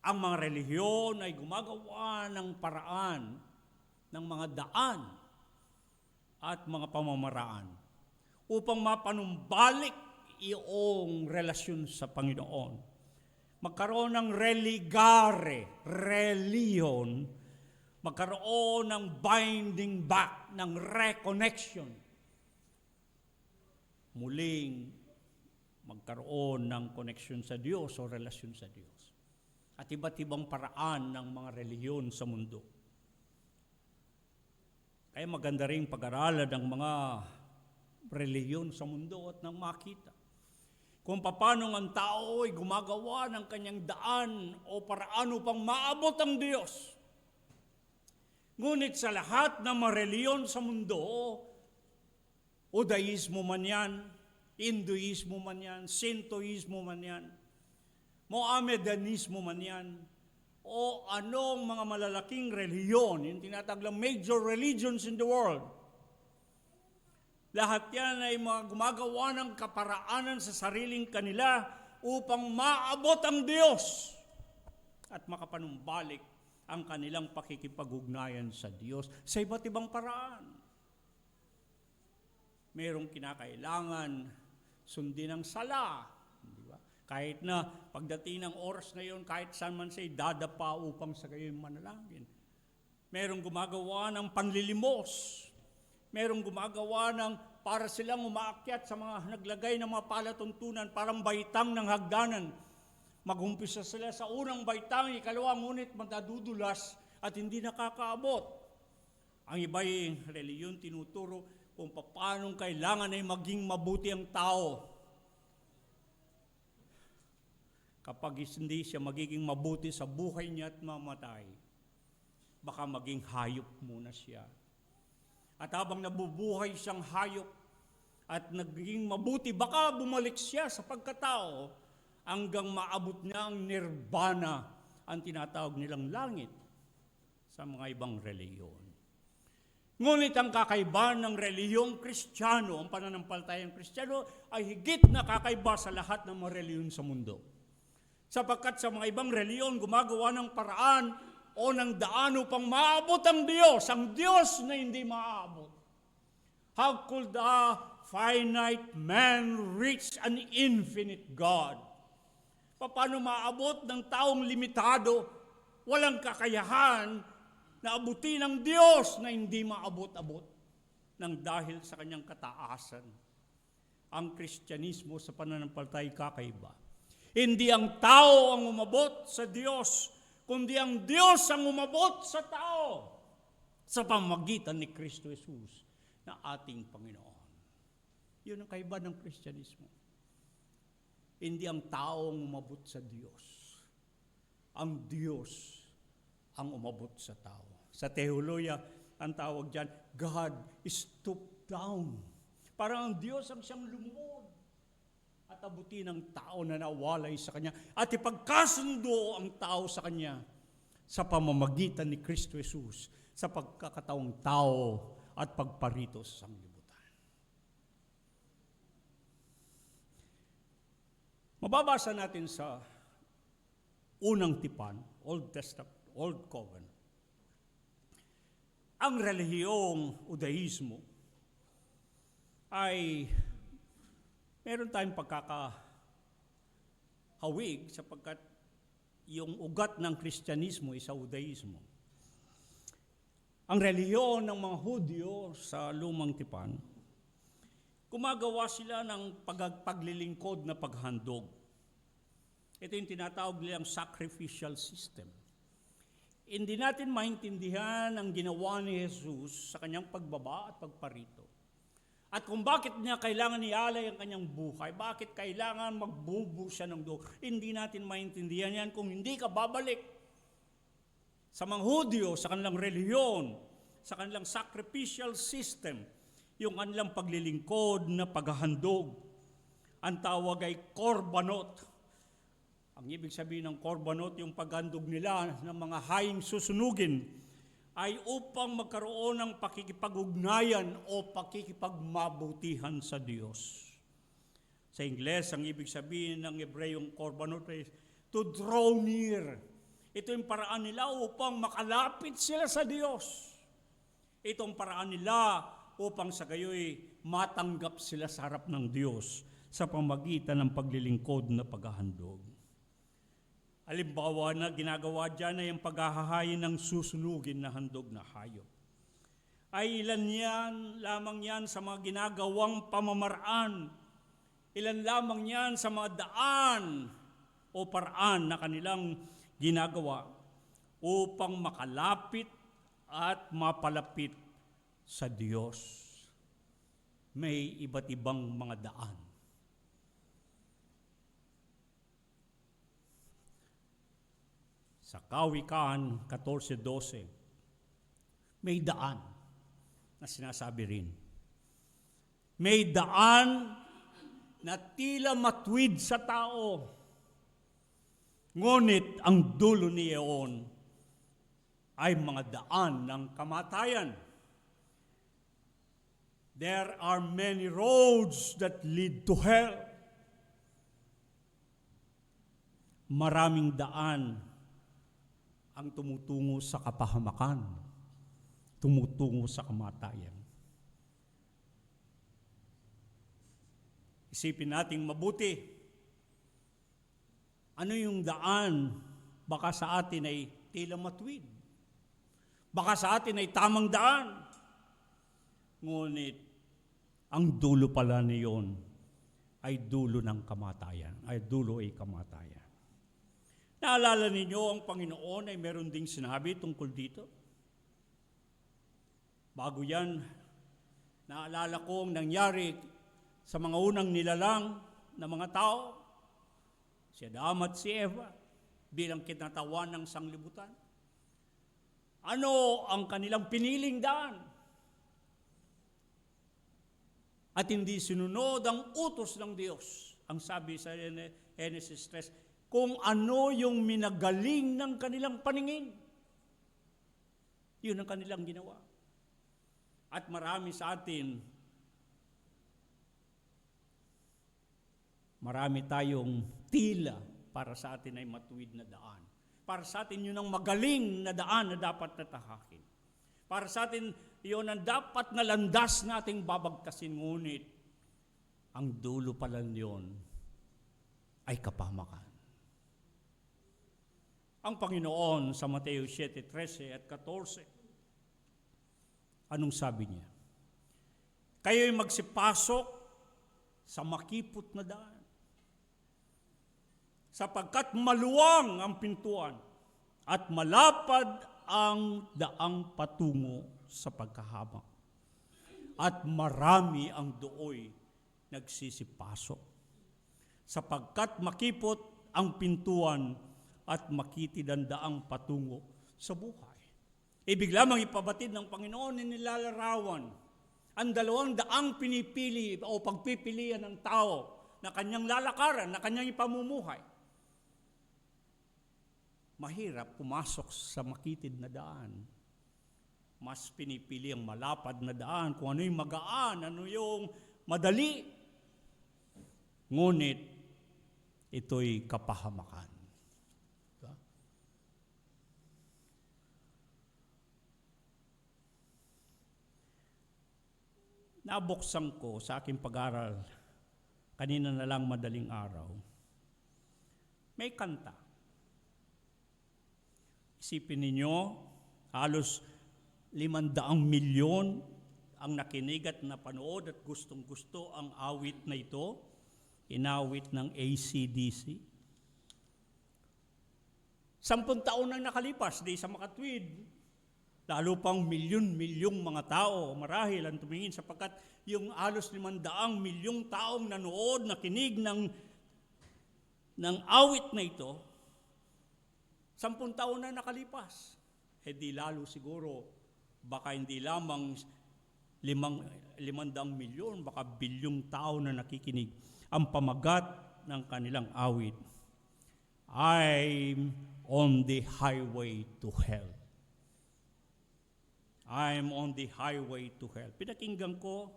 ang mga relihiyon ay gumagawa ng paraan, ng mga daan at mga pamamaraan upang mapanumbalik iyong relasyon sa Panginoon. Magkaroon ng religion, magkaroon ng binding back, ng reconnection. Muling magkaroon ng connection sa Diyos o relasyon sa Diyos. At iba't ibang paraan ng mga relihiyon sa mundo. Kaya maganda rin pag-aralan ng mga relihiyon sa mundo at nang makita kung paano ang tao ay gumagawa ng kanyang daan o paraan upang maabot ang Diyos. Ngunit sa lahat ng mga relihiyon sa mundo, Judaismo man yan, Hinduismo man yan, Sintoismo man yan, Mohammedanismo man yan, o anong mga malalaking relihiyon, yung tinataglang major religions in the world. Lahat yan ay mga gumagawa ng kaparaanan sa sariling kanila upang maabot ang Diyos at makapanumbalik ang kanilang pakikipag-ugnayan sa Diyos sa iba't ibang paraan. Merong kinakailangan sundin ang sala, di ba? Kahit na pagdating ng oras na yon, kahit saan man siya dadapa upang sa gayon manalangin. Merong gumagawa ng panlilimos. Merong gumagawa ng para silang umaakyat sa mga naglagay ng mga palatuntunan, parang baitang ng hagdanan. Mag-umpisa sila sa unang baitang, ikalawang ngunit madadudulas at hindi nakakaabot. Ang iba'y reliyon tinuturo kung paano kailangan ay maging mabuti ang tao. Kapag hindi siya magiging mabuti sa buhay niya at mamatay, baka maging hayop muna siya. At habang nabubuhay siyang hayop at naging mabuti, baka bumalik siya sa pagkatao hanggang maabot niya ang nirvana, ang tinatawag nilang langit sa mga ibang reliyon. Ngunit ang kakaiba ng reliyong Kristiyano, ang pananampalatayang Kristiyano, ay higit na kakaiba sa lahat ng mga reliyon sa mundo. Sapagkat sa mga ibang reliyon, gumagawa ng paraan o ng daan upang maabot ang Diyos na hindi maaabot. How could a finite man reach an infinite God? Paano maabot ng taong limitado, walang kakayahan na abutin ng Diyos na hindi maabot-abot nang dahil sa kanyang kataasan? Ang Kristyanismo sa pananampalatay kakaiba. Hindi ang tao ang umabot sa Diyos, kundi ang Diyos ang umabot sa tao sa pamamagitan ni Kristo Jesus na ating Panginoon. Yun ang kaiba ng Kristyanismo. Hindi ang tao ang umabot sa Diyos. Ang Diyos ang umabot sa tao. Sa teoloya, ang tawag dyan, God stooped down. Parang ang Diyos ang siyang lumuhod at abutin ang tao na nawalay sa Kanya at ipagkasundo ang tao sa Kanya sa pamamagitan ni Kristo Jesus sa pagkakataong tao at pagparito sa sanglibutan. Mababasa natin sa unang tipan, Old Testament, Old Covenant, ang relihiyong Judaismo ay meron tayong pagkakahawig sapagkat yung ugat ng Kristyanismo ay sa Judaismo. Ang relihiyon ng mga Hudyo sa lumang tipan, gumagawa sila ng paglilingkod na paghandog. Ito yung tinatawag nilang sacrificial system. Hindi natin maintindihan ang ginawa ni Jesus sa kanyang pagbaba at pagparito. At kung bakit niya kailangan ialay ang kanyang buhay, bakit kailangan magbubo siya ng dugo, hindi natin maintindihan yan kung hindi ka babalik sa mga Hudyo, sa kanilang relihiyon, sa kanilang sacrificial system, yung kanilang paglilingkod na paghahandog. Ang tawag ay korbanot. Ang ibig sabihin ng korbanot, yung paghandog nila ng mga haying susunugin, ay upang magkaroon ng pakikipag-ugnayan o pakikipagmabutihan sa Diyos. Sa Ingles, ang ibig sabihin ng Hebreyong korbanot ay to draw near. Ito yung paraan nila upang makalapit sila sa Diyos. Itong paraan nila upang sa gayoy matanggap sila sa harap ng Diyos sa pamagitan ng paglilingkod na paghahandog. Halimbawa na ginagawa dyan ay ang paghahahayin ng susunugin na handog na hayop. Ay ilan yan, lamang yan sa mga ginagawang pamamaraan. Ilan lamang yan sa mga daan o paraan na kanilang ginagawa upang makalapit at mapalapit sa Diyos. May iba't ibang mga daan. Sa Kawikaan 14:12, may daan na sinasabi rin. May daan na tila matwid sa tao, ngunit ang dulo niyon ay mga daan ng kamatayan. There are many roads that lead to hell. Maraming daan ang tumutungo sa kapahamakan, tumutungo sa kamatayan. Isipin nating mabuti, ano yung daan baka sa atin ay tila matuwid? Baka sa atin ay tamang daan. Ngunit, ang dulo pala niyon ay dulo ng kamatayan, ay dulo ay kamatayan. Naalala ninyo, ang Panginoon ay meron ding sinabi tungkol dito. Bago yan, naalala ko ang nangyari sa mga unang nilalang na mga tao, si Adam at si Eva, bilang kinatawan ng sanglibutan. Ano ang kanilang piniling daan? At hindi sinunod ang utos ng Diyos. Ang sabi sa Genesis 3, kung ano yung minagaling ng kanilang paningin. Yun ang kanilang ginawa. At marami sa atin, marami tayong tila para sa atin ay matuwid na daan. Para sa atin yun ang magaling na daan na dapat natahakin. Para sa atin yun ang dapat na landas nating babagtasin. Ngunit ang dulo pala yun ay kapahamakan. Ang Panginoon sa Mateo 7:13 at 14, anong sabi niya? Kayo'y magsipasok sa makipot na daan, sapagkat maluwang ang pintuan at malapad ang daang patungo sa pagkahamak, at marami ang dooy nagsisipasok. Sapagkat makipot ang pintuan at makitid ang daang patungo sa buhay. Ibig lamang ipabatid ng Panginoon na nilalarawan ang 200 pinipili o pagpipilian ng tao na kanyang lalakaran, na kanyang ipamumuhay. Mahirap pumasok sa makitid na daan. Mas pinipili ang malapad na daan, kung ano yung magaan, ano yung madali. Ngunit, ito'y kapahamakan. Diba? Nabuksan ko sa aking pag-aral, kanina na lang madaling araw, may kanta. Isipin ninyo, halos 500 milyon ang nakinig at napanood at gustong-gusto ang awit na ito, inawit ng AC/DC. 10 taon nang nakalipas, di sa makatwid, lalo pang milyon-milyong mga tao marahil ang tumingin, sapagkat yung halos 500 milyong taong nanood, nakinig ng awit na ito, 10 taon na nakalipas. Di lalo siguro, baka hindi lamang 500 milyon, baka bilyong tao na nakikinig. Ang pamagat ng kanilang awit, I'm on the highway to hell. I'm on the highway to hell. Pinakinggan ko,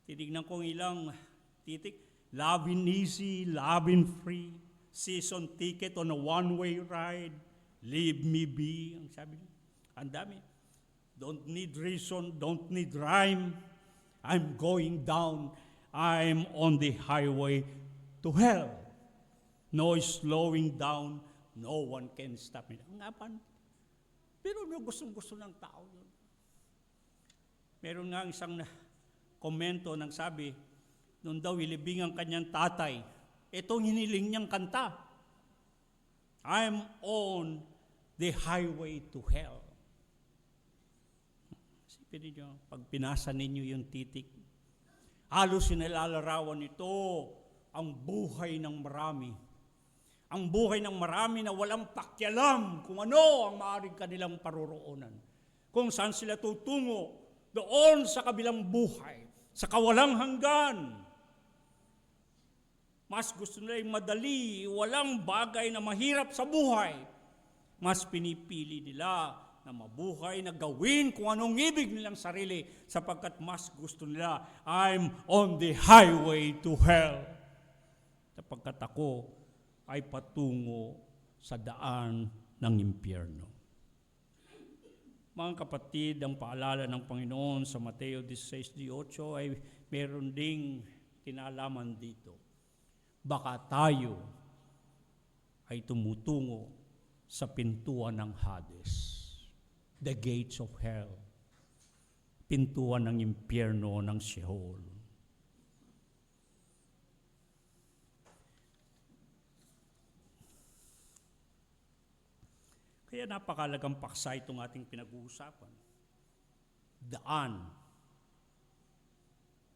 tinignan ko ilang titik, loving easy, loving free, season ticket on a one-way ride, leave me be. Ang sabi niya, ang dami. Don't need reason, don't need rhyme. I'm going down. I'm on the highway to hell. No slowing down. No one can stop me. Ang apan, pero may gustong-gusto ng tao yun. Meron nga isang komento nang sabi, noon daw ilibing ang kanyang tatay, itong hiniling niyang kanta, I'm on the highway to hell. Isipin niyo, pag pinasa ninyo yung titik, halos sinilalarawan nito ang buhay ng marami. Ang buhay ng marami na walang pakialam kung ano ang maaaring kanilang paroroonan. Kung saan sila tutungo, doon sa kabilang buhay, sa kawalang hanggan. Mas gusto nila yung madali, walang bagay na mahirap sa buhay. Mas pinipili nila na mabuhay, na gawin kung anong ibig nilang sarili, sapagkat mas gusto nila, I'm on the highway to hell. Sapagkat ako ay patungo sa daan ng impyerno. Mga kapatid, ang paalala ng Panginoon sa Mateo 16:18 ay meron ding kinalaman dito. Baka tayo ay tumutungo sa pintuan ng Hades, the gates of hell, pintuan ng impyerno ng Sheol. Kaya napakalagang paksa itong ating pinag-uusapan. Daan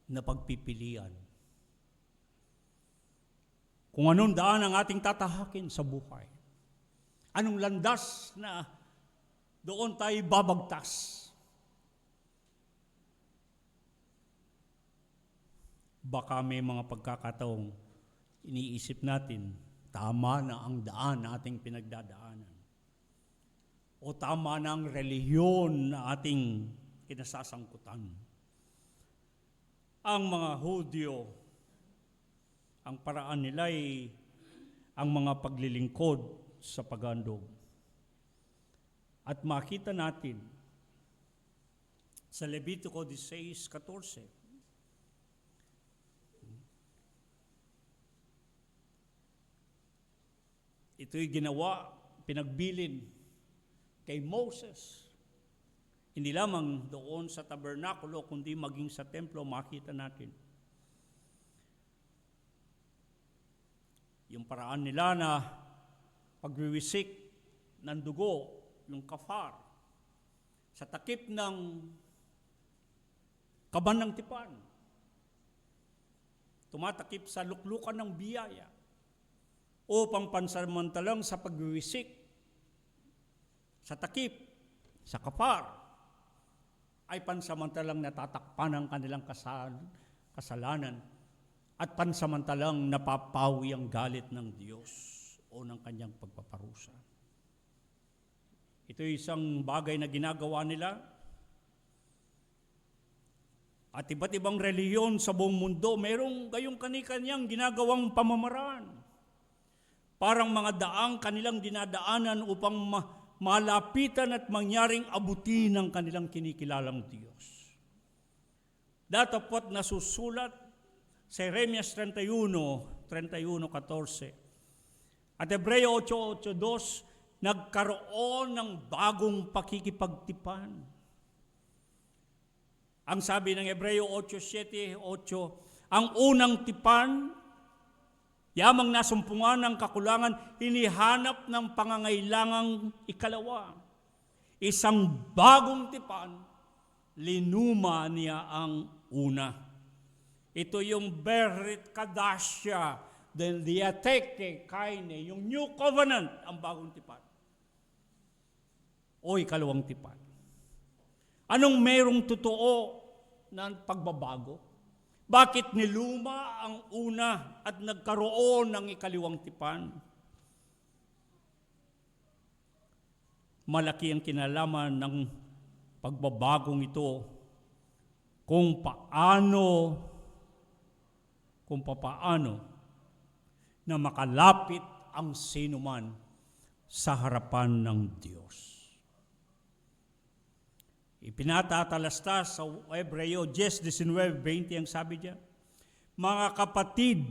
na pagpipilian. Kung anong daan ang ating tatahakin sa buhay. Anong landas na doon tayo babagtas. Baka may mga pagkakataong iniisip natin, tama na ang daan na ating pinagdadaanan. O tama na ang relihiyon na ating kinasasangkutan. Ang mga Hudyo, ang paraan nila ay ang mga paglilingkod sa paghandog. At makita natin sa Levitico 16:14, ito'y ginawa, pinagbilin kay Moses. Hindi lamang doon sa tabernakulo, kundi maging sa templo, makita natin yung paraan nila na pagwiwisik ng dugo, yung kafar, sa takip ng kaban ng tipan, tumatakip sa luklukan ng biyaya, upang pansamantalang sa pagwiwisik, sa takip, sa kafar, ay pansamantalang natatakpan ang kanilang kasalanan at pansamantalang napapawi ang galit ng Diyos o ng kanyang pagpaparusa. Ito isang bagay na ginagawa nila. At iba't ibang reliyon sa buong mundo, merong gayong kani-kanyang ginagawang pamamaraan. Parang mga daang kanilang dinadaanan upang malapitan at mangyaring abutin ang kanilang kinikilalang Diyos. Datapot nasusulat sa Jeremias 31:14 at Hebreo 8:8-2, nagkaroon ng bagong pakikipagtipan. Ang sabi ng Hebreo 8:7-8, ang unang tipan, yamang nasumpungan ng kakulangan, hinihanap ng pangangailangang ikalawa. Isang bagong tipan, linuma niya ang una. Ito yung Berit Kadasya, then Diateke Kaine, yung New Covenant, ang bagong tipan. O ikalawang tipan. Anong merong totoo na pagbabago? Bakit niluma ang una at nagkaroon ng ikaliwang tipan? Malaki ang kinalaman ng pagbabagong ito kung paano na makalapit ang sinuman sa harapan ng Diyos. Ipinatatalastas sa Hebreo 10:19-20 ang sabi diya, mga kapatid,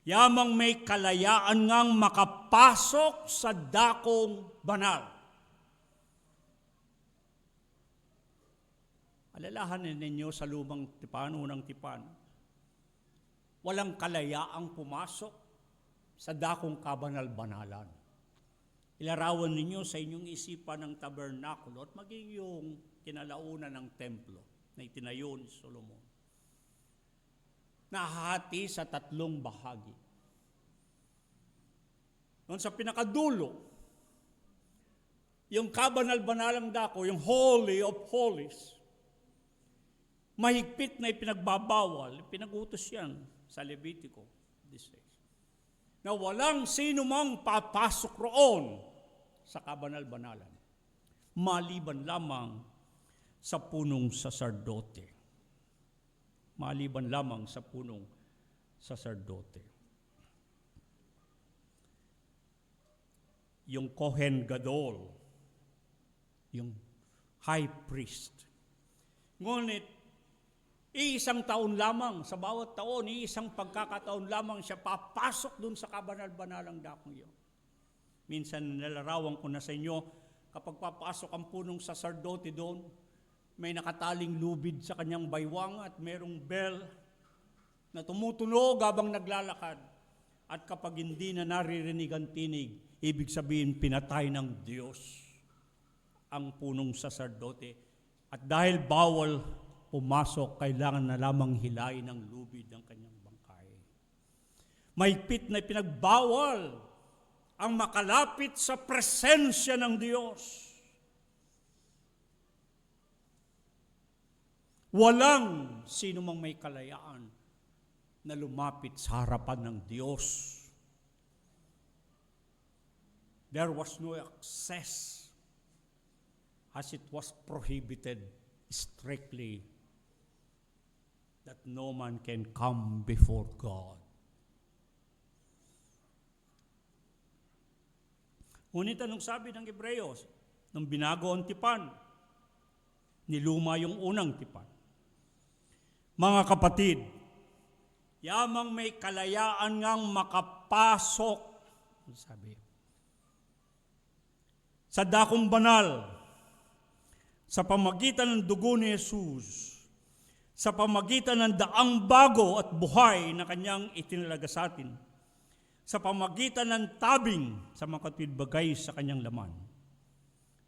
yamang may kalayaan ngang makapasok sa dakong banal. Alalahanin ninyo sa lumang tipan, unang tipan, walang kalayaang pumasok sa dakong kabanal-banalan. Ilarawan ninyo sa inyong isipan ng tabernakulo at maging yung kinalaunan ng templo na itinayo ni Solomon. Nahati sa 3 bahagi. Noon sa pinakadulo, yung kabanal-banalang dako, yung Holy of Holies, mahigpit na ipinagbabawal, pinag-utos yan sa Levitico 16. Na walang sino mang papasok roon sa kabanal-banalan, maliban lamang sa punong saserdote. Maliban lamang sa punong saserdote. Yung Kohen Gadol, yung high priest. Ngunit, iisang taon lamang, sa bawat taon, iisang pagkakataon lamang siya papasok dun sa kabanal-banalang dakong yun. Minsan nalarawan ko na sa inyo, kapag papasok ang punong saserdote doon, may nakataling lubid sa kanyang baywang at merong bell na tumutunog habang naglalakad. At kapag hindi na naririnig ang tinig, ibig sabihin pinatay ng Diyos ang punong saserdote. At dahil bawal pumasok, kailangan na lamang hilain ng lubid ng kanyang bangkay. Mahigpit na pinagbawal ang makalapit sa presensya ng Diyos. Walang sino mang may kalayaan na lumapit sa harapan ng Diyos. There was no access as it was prohibited strictly that no man can come before God. Ngunit anong sabi ng Hebreos? Nung binago ang tipan, niluma yung unang tipan. Mga kapatid, yamang may kalayaan ngang makapasok, sabi, sa dakong banal, sa pamagitan ng dugo ni Jesus, sa pamagitan ng daang bago at buhay na kanyang itinalaga sa atin, sa pamagitan ng tabing sa mga katwidbagay sa kanyang laman.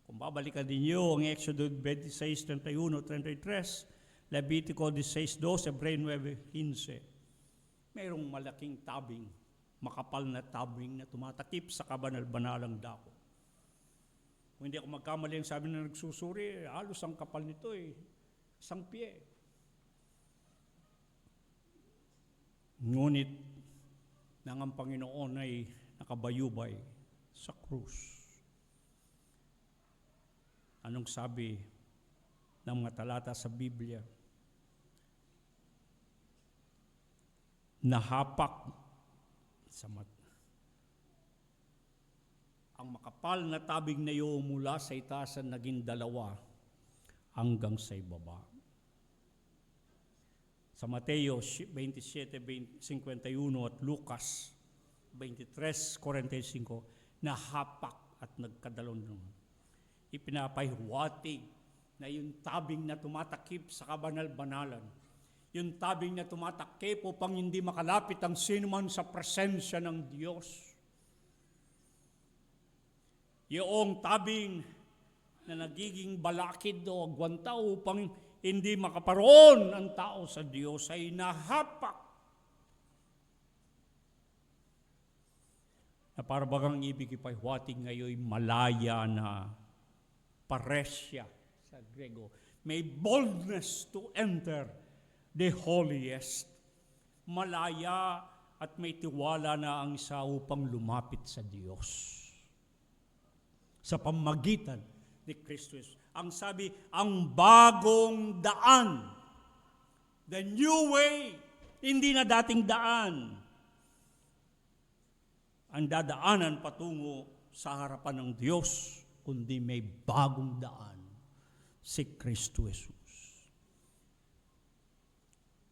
Kung babalikan ninyo ang Exodo 26, 31, 33, Levitico 16, 12, Hebreo 9, 15, mayroong malaking tabing, makapal na tabing na tumatakip sa kabanal-banalang dako. Kung hindi ako magkamali, ang sabi na nagsusuri, halos ang kapal nito isang pie. Ngunit, nang ang Panginoon ay nakabayubay sa krus. Anong sabi ng mga talata sa Biblia? Nahapak sa mata. Ang makapal na tabing na iyo mula sa itasan naging dalawa hanggang sa ibaba. Sa Mateo 27:51 at Lucas 23:45, nahapak at nagkadalon. Ipinapahiwatig na yung tabing na tumatakip sa kabanal-banalan, yung tabing na tumatakip upang hindi makalapit ang sinuman sa presensya ng Diyos. Yung tabing na nagiging balakid o gwanta upang hindi makaparoon ang tao sa Diyos ay nahapak. Na para bagang ibig ipahiwatig ngayon malaya na paresya sa Grego. May boldness to enter the holiest. Malaya at may tiwala na ang isa upang lumapit sa Diyos. Sa pamagitan ni Kristo Jesus. Ang sabi, ang bagong daan. The new way. Hindi na dating daan. Ang dadaanan patungo sa harapan ng Diyos, kundi may bagong daan. Si Kristo Jesus.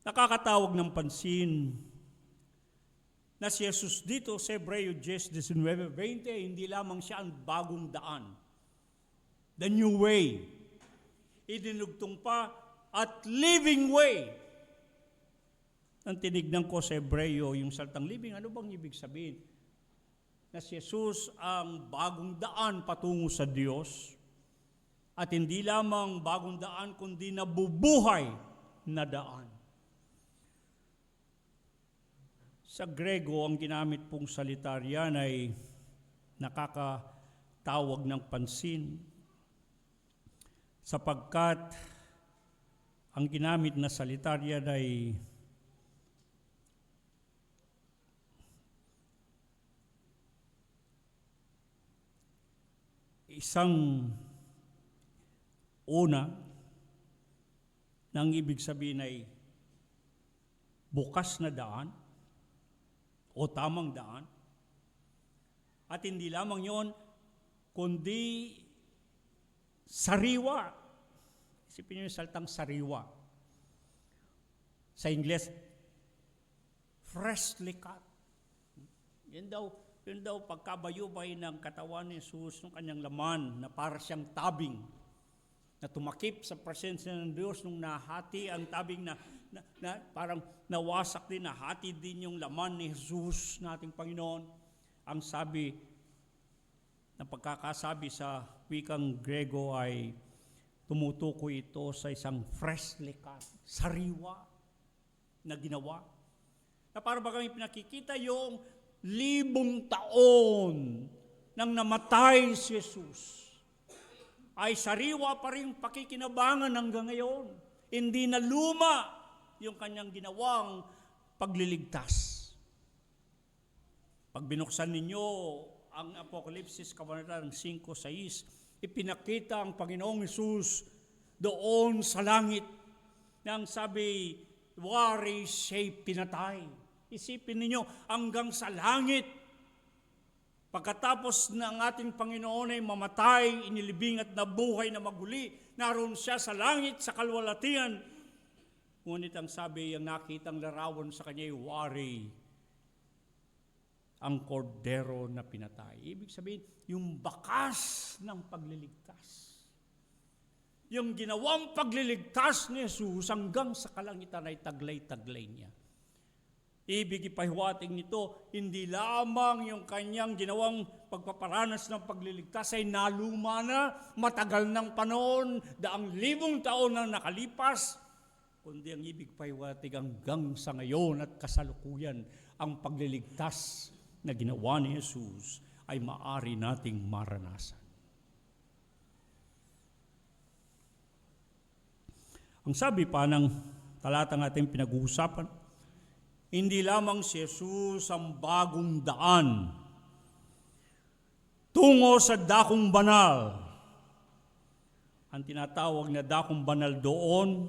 Nakakatawag ng pansin na si Jesus dito sa Hebreo 19:20, hindi lamang siya ang bagong daan. The new way. Idinugtong pa at living way. Nang tinignan ko sa Hebreo yung salitang living, ano bang ibig sabihin? Na si Jesus ang bagong daan patungo sa Diyos at hindi lamang bagong daan kundi nabubuhay na daan. Sa Grego, ang ginamit pong salita riyan ay nakakatawag ng pansin sapagkat ang ginamit na salita riyan ay isang una nang ibig sabihin ay bukas na daan o tamang daan. At hindi lamang yon, kundi sariwa. Isipin niyo yung salitang sariwa. Sa Ingles, freshly cut. Yun daw pagkabayubay ng katawan ni Jesus ng kanyang laman na para siyang tabing na tumakip sa presensya ng Diyos nung nahati ang tabing na parang nawasak din, nahati din yung laman ni Jesus nating Panginoon. Ang sabi, na pagkakasabi sa wikang Grego ay tumutukoy ito sa isang freshly cut, sariwa na ginawa. Na para bagang pinakikita yung 1,000 taon nang namatay si Jesus ay sariwa pa rin pakikinabangan hanggang ngayon. Hindi na luma yung kanyang ginawang pagliligtas. Pag binuksan ninyo ang Apokalipsis Kabanatang 5:6, ipinakita ang Panginoong Hesus doon sa langit nang sabi, wari siya'y pinatay. Isipin ninyo, hanggang sa langit, Pagkatapos na ang ating Panginoon ay mamatay, inilibing at nabuhay na maguli, naroon siya sa langit, sa kalwalatian. Ngunit ang sabi, ang nakitang larawan sa kanya ay wari, ang kordero na pinatay. Ibig sabihin, yung bakas ng pagliligtas. Yung ginawang pagliligtas ni Jesus hanggang sa kalangitan ay taglay-taglay niya. Ibig ipahiwatig nito, hindi lamang yung kanyang ginawang pagpaparanas ng pagliligtas ay naluma na, matagal ng panahon, daang libong taon na nakalipas, kundi ang ibig pahiwatig hanggang sa ngayon at kasalukuyan, ang pagliligtas na ginawa ni Jesus ay maaari nating maranasan. Ang sabi pa ng talatang ating pinag-uusapan, hindi lamang si Jesus ang bagong daan tungo sa dakong banal. Ang tinatawag na dakong banal doon,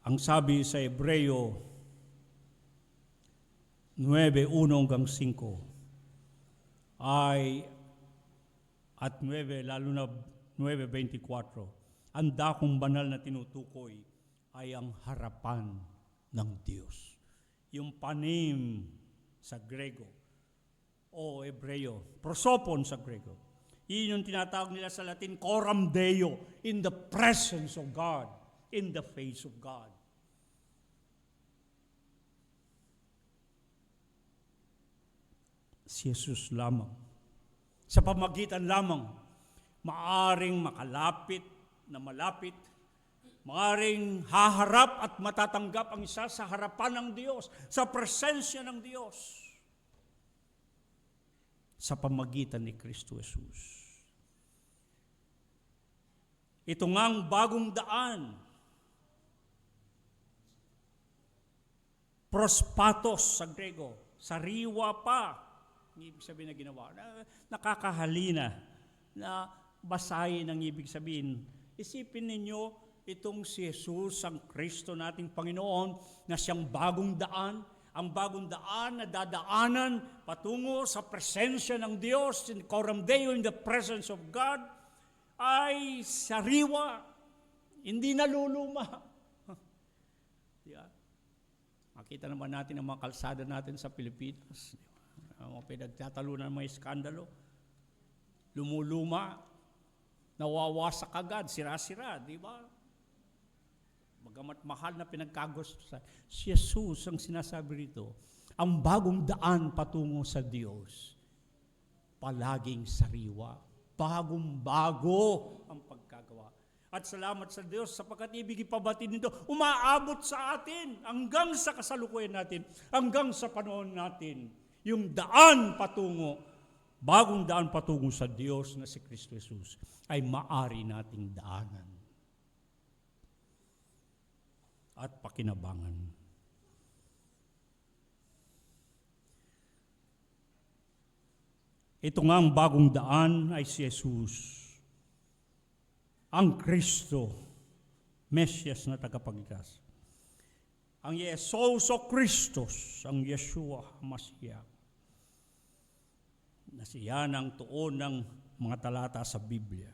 ang sabi sa Hebreo 9:1-5 ay at 9, lalo na 9:24, ang dakong banal na tinutukoy ay ang harapan ng Diyos. Yung panim sa Grego o Hebreo, prosopon sa Grego. Yun yung tinatawag nila sa Latin, coram Deo, in the presence of God, in the face of God. Si Jesus lamang, sa pamagitan lamang, maaring makalapit na malapit, maaring haharap at matatanggap ang isa sa harapan ng Diyos, sa presensya ng Diyos, sa pamagitan ni Kristo Jesus. Ito ngang bagong daan, prospatos sa Grego, sariwa pa, ibig sabihin na ginawa, nakakahalina, na basahin ang ibig sabihin. Isipin ninyo, itong si Jesus, ang Kristo nating Panginoon, na siyang bagong daan, ang bagong daan na dadaanan patungo sa presensya ng Diyos, in coram Deo, in the presence of God, ay sariwa, hindi naluluma. Makita naman natin ang mga kalsada natin sa Pilipinas, ang mga pinagtatalunan ng mga iskandalo, lumuluma, nawawasak agad, sira-sira, di ba? Bagamat mahal na pinagkagustuhan. Si Jesus ang sinasabi rito, ang bagong daan patungo sa Diyos, palaging sariwa, bagong-bago ang pagkagawa. At salamat sa Diyos sapagkat ibig ipabatid nito, umaabot sa atin hanggang sa kasalukuyan natin, hanggang sa panahon natin, yung daan patungo, bagong daan patungo sa Diyos na si Kristo Jesus ay maari nating daanan at pakinabangan. Ito nga ang bagong daan ay si Jesus, ang Kristo, Mesyas na tagapagligtas. Ang Yesus o Kristos, ang Yeshua Mashiach, na siya ang tuon ng mga talata sa Biblia.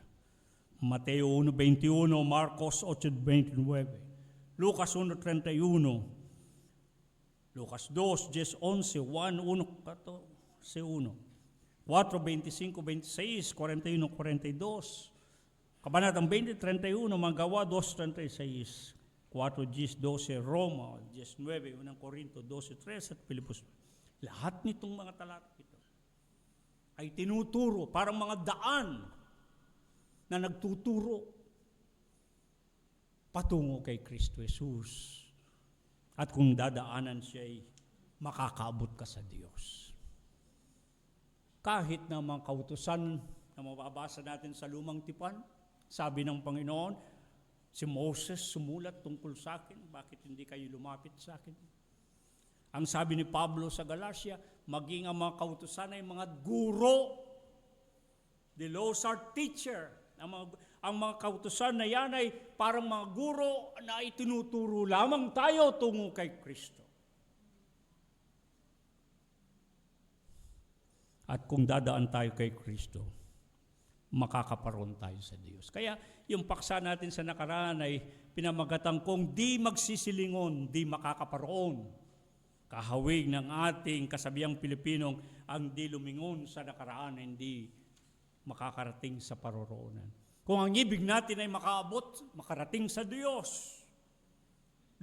Mateo 1:21, Marcos 8:29, Lucas 1:31, Lucas 2:10-11, Juan 1:14, 4:25-26, 41-42, Kabanatang 20:31, Magawa 2:36, 4:10-12, Roma 10:9, Unang Korinto 12:3 at Pilipos. Lahat nitong mga talata ito ay tinuturo, parang mga daan na nagtuturo patungo kay Kristo Jesus. At kung dadaanan siya ay makakaabot ka sa Diyos. Kahit na mga kautusan na mababasa natin sa Lumang Tipan, sabi ng Panginoon, si Moses sumulat tungkol sa akin, bakit hindi kayo lumapit sa akin? Ang sabi ni Pablo sa Galatia, maging ang mga kautusan ay mga guro. The laws are teacher. Ang mga kautusan na yan ay parang mga guro na itinuturo lamang tayo tungo kay Kristo. At kung dadaan tayo kay Kristo, makakaparoon tayo sa Diyos. Kaya yung paksa natin sa nakaraan ay pinamagatan kong di magsisilingon, di makakaparoon. Kahawig ng ating kasabihang Pilipinong ang di lumingon sa nakaraan, hindi makakarating sa paroroonan. Kung ang ibig natin ay makaabot, makarating sa Diyos,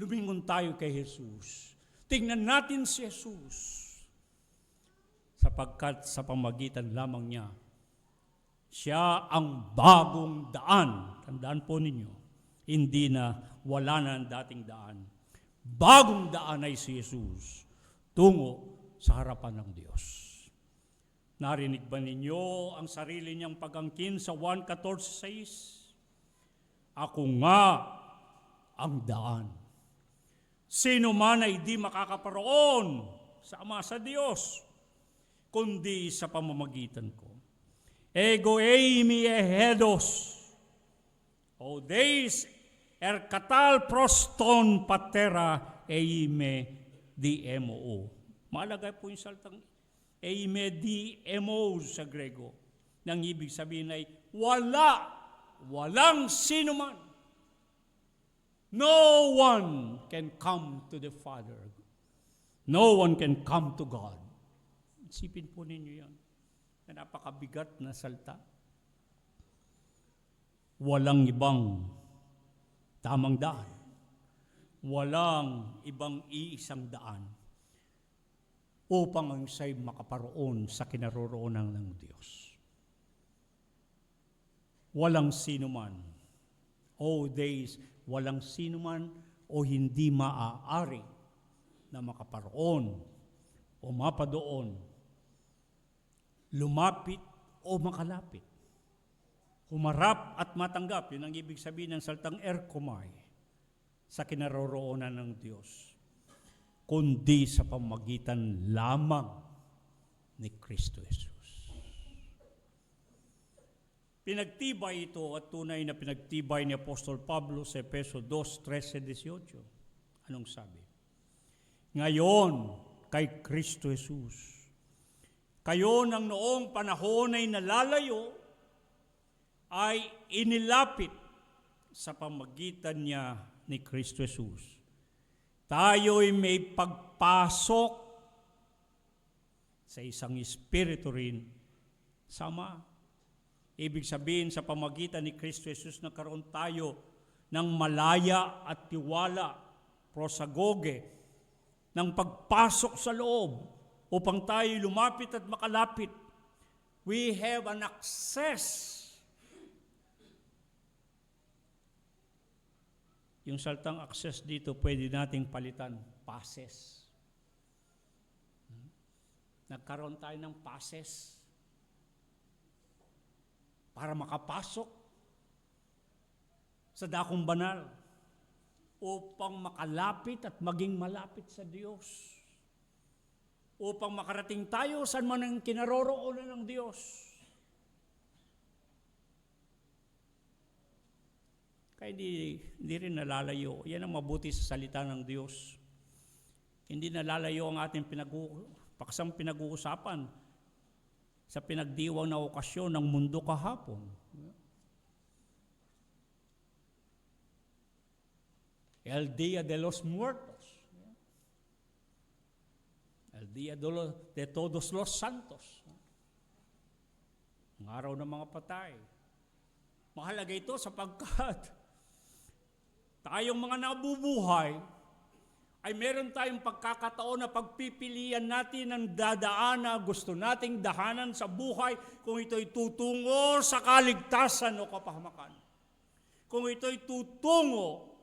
lumingon tayo kay Jesus. Tingnan natin si Jesus. Sapagkat sa pamagitan lamang niya, siya ang bagong daan. Tandaan po ninyo, hindi na wala na ang dating daan. Bagong daan ay si Jesus tungo sa harapan ng Diyos. Narinig ba ninyo ang sarili niyang pag-angkin sa 1:14-6? Ako nga ang daan. Sino man ay di makakaparoon sa Ama, sa Diyos, kundi sa pamamagitan ko. Ego eimi ehedos, o deis erkatal proston patera eime dmo. Malagay po yung salitang eime dmo sa Grego. Nang ibig sabihin ay walang sino man. No one can come to the Father. No one can come to God. Isipin po ninyo yan. Na napakabigat na salita. Walang ibang tamang daan. Walang ibang iisang daan upang ang siya'y makaparoon sa kinaroroonan ng Diyos. Walang sino man, o days, walang sino man o hindi maaari na makaparoon o mapadoon, lumapit o makalapit, humarap at matanggap. Yun ang ibig sabihin ng salitang erkomai sa kinaroroonan ng Diyos, kundi sa pamagitan lamang ni Kristo Jesus. Pinagtibay ito at tunay na pinagtibay ni Apostol Pablo sa Efeso 2:13-18. Anong sabi? Ngayon, kay Kristo Jesus, kayo nang noong panahon ay nalalayo, ay inilapit sa pamagitan niya ni Kristo Jesus. Tayo'y may pagpasok sa isang espiritu rin sama. Ibig sabihin, sa pamagitan ni Kristo Jesus, nagkaroon tayo ng malaya at tiwala, prosagoge, ng pagpasok sa loob upang tayo lumapit at makalapit. We have an access. Yung saltang access dito, pwede nating palitan, passes. Nagkaroon tayo ng passes para makapasok sa dakong banal upang makalapit at maging malapit sa Diyos. Upang makarating tayo saan man ang kinaroroonan ng Diyos. Kaya hindi rin nalalayo. Yan ang mabuti sa salita ng Diyos. Hindi nalalayo ang ating paksang pinag-uusapan sa pinagdiwang na okasyon ng mundo kahapon. El Día de los Muertos. El Día de Todos los Santos. Ang araw ng mga patay. Mahalaga ito sapagkat tayong mga nabubuhay ay meron tayong pagkakataon na pagpipilian natin ang dadaan na gusto nating dahanan sa buhay, kung ito'y tutungo sa kaligtasan o kapahamakan. Kung ito'y tutungo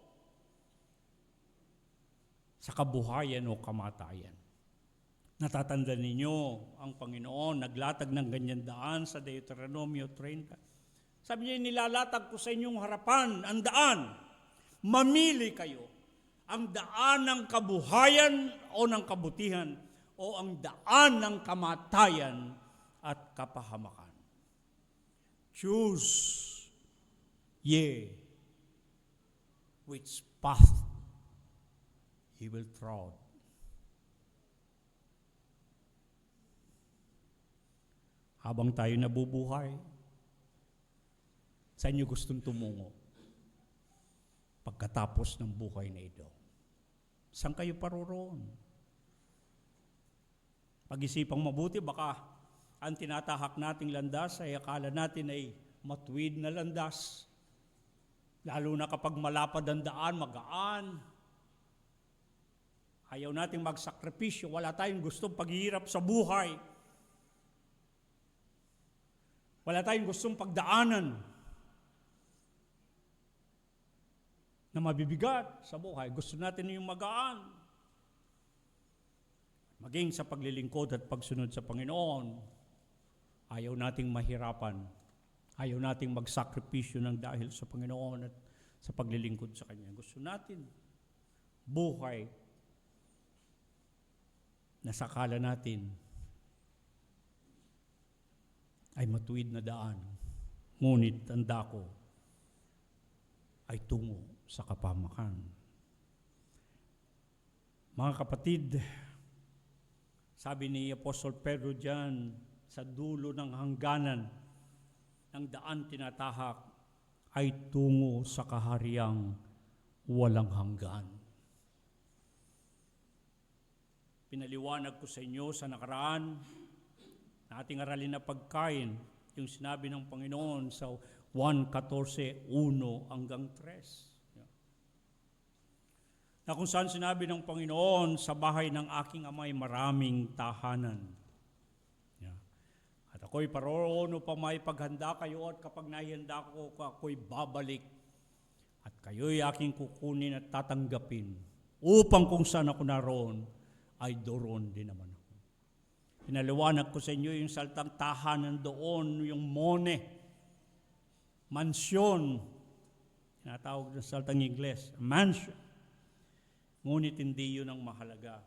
sa kabuhayan o kamatayan. Natatandaan ninyo ang Panginoon naglatag ng ganyan daan sa Deuteronomio 30. Sabi niya, nilalatag ko sa inyong harapan ang daan. Mamili kayo. Ang daan ng kabuhayan o ng kabutihan o ang daan ng kamatayan at kapahamakan. Choose ye which path he will trod. Habang tayo nabubuhay, saan niyo gustong tumungo pagkatapos ng buhay na ito? Saan kayo paroroon? Pag-isipang mabuti, baka ang tinatahak nating landas ay akala natin ay matuwid na landas. Lalo na kapag malapad ang daan, magaan. Ayaw nating magsakripisyo, wala tayong gustong paghihirap sa buhay. Wala tayong gustong pagdaanan na mabibigat sa buhay. Gusto natin yung magaan. Maging sa paglilingkod at pagsunod sa Panginoon, ayaw nating mahirapan. Ayaw nating magsakripisyo ng dahil sa Panginoon at sa paglilingkod sa Kanya. Gusto natin buhay na sakala natin ay matuwid na daan, ngunit ang dako ay tungo sa kapahamakan. Mga kapatid, sabi ni Apostol Pedro diyan, sa dulo ng hangganan ng daan tinatahak ay tungo sa kahariang walang hanggan. Pinaliwanag ko sa inyo sa nakaraan na ating aralin na pagkain, yung sinabi ng Panginoon sa 1:14, 1 hanggang 3. Na kung saan sinabi ng Panginoon, sa bahay ng aking amay maraming tahanan. At ako'y paroroon upang may paghanda kayo, at kapag nahihanda ko, ako'y babalik. At kayo'y aking kukunin at tatanggapin, upang kung saan ako naroon, ay doon din naman ako. Pinaliwanag ko sa inyo yung saltang tahanan doon, yung mone, mansyon, tinatawag ng saltang Ingles, mansion. Ngunit hindi yun ang mahalaga.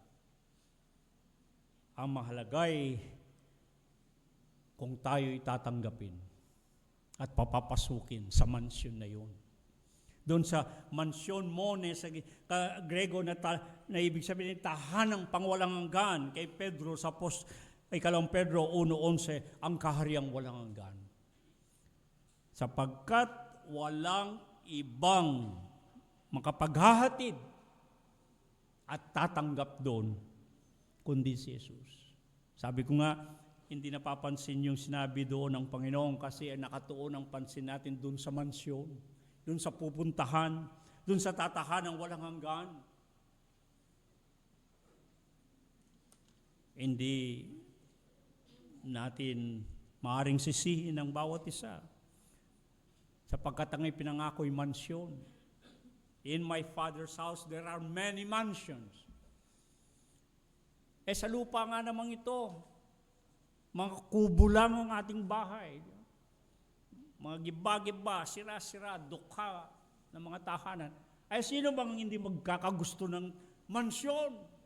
Ang mahalaga ay kung tayo'y tatanggapin at papapasukin sa mansyon na yun. Doon sa mansyon mone, sa Grego na ibig sabihin, tahanang pangwalang hanggan, kay Pedro sa ikalawang Pedro 1:11, ang kahariang walang hanggan. Sapagkat walang ibang makapaghahatid at tatanggap doon, kundi si Jesus. Sabi ko nga, hindi napapansin yung sinabi doon ng Panginoon kasi nakatuon ang pansin natin doon sa mansyon, doon sa pupuntahan, doon sa tatahanang walang hanggan. Hindi natin maaring sisihin ang bawat isa sapagkat ang ipinangako'y mansyon. In my Father's house, there are many mansions. Sa lupa nga namang ito, mga kubo lang ang ating bahay. Mga giba-giba, sira-sira, dukha ng mga tahanan. Sino bang hindi magkakagusto ng mansyon?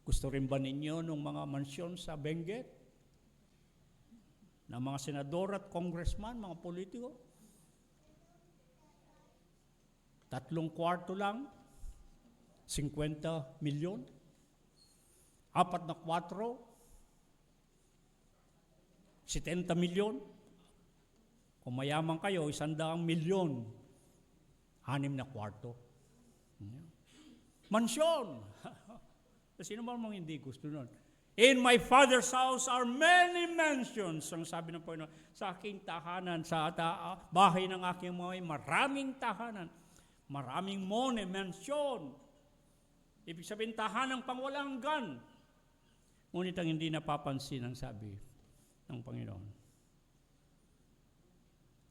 Gusto rin ba ninyo ng mga mansyon sa Benguet? Na mga senador at congressman, mga politiko? 3 kwarto lang, 50 milyon. 4 na 4, 70 milyon. Kung mayaman kayo, 100 milyon, 6 na kwarto. Mansyon! Sino ba mga hindi gusto nun? In my Father's house are many mansions. Ang sabi ng Panginoon, sa aking tahanan, sa bahay ng aking mga maraming tahanan. Maraming mone, mansion. Ibig sabihin, tahanang pangwalang hanggan. Ngunit ang hindi napapansin ang sabi ng Panginoon.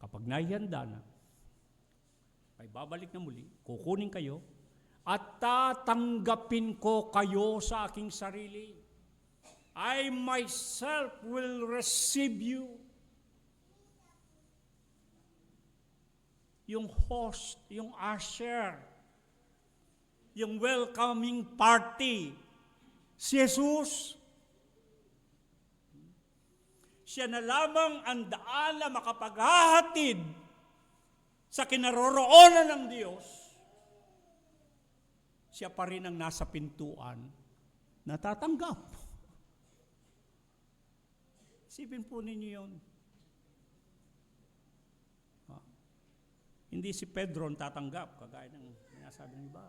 Kapag naihanda na, ay babalik na muli, kukunin kayo, at tatanggapin ko kayo sa aking sarili. I myself will receive you. Yung host, yung usher, yung welcoming party, si Jesus. Siya na lamang ang daan na makapaghahatid sa kinaroroonan ng Diyos siya pa rin ang nasa pintuan, natatanggap. Isipin po ninyo yun. Hindi si Pedro ang tatanggap, kagaya ng sinasabi ng iba.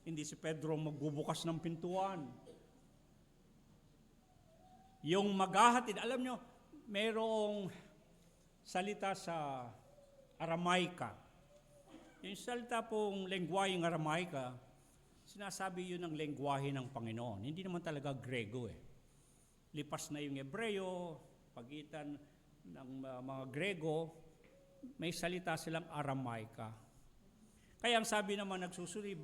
Hindi si Pedro magbubukas ng pintuan. Yung maghahatid, alam nyo, mayroong salita sa Aramaika. Yung salita pong lengguwaheng Aramaika, sinasabi yun ng lengguwahe ng Panginoon. Hindi naman talaga Grego eh. Lipas na yung Hebreo, pagitan ng mga Grego, may salita silang Aramaika. Kaya ang sabi naman nagsusulib,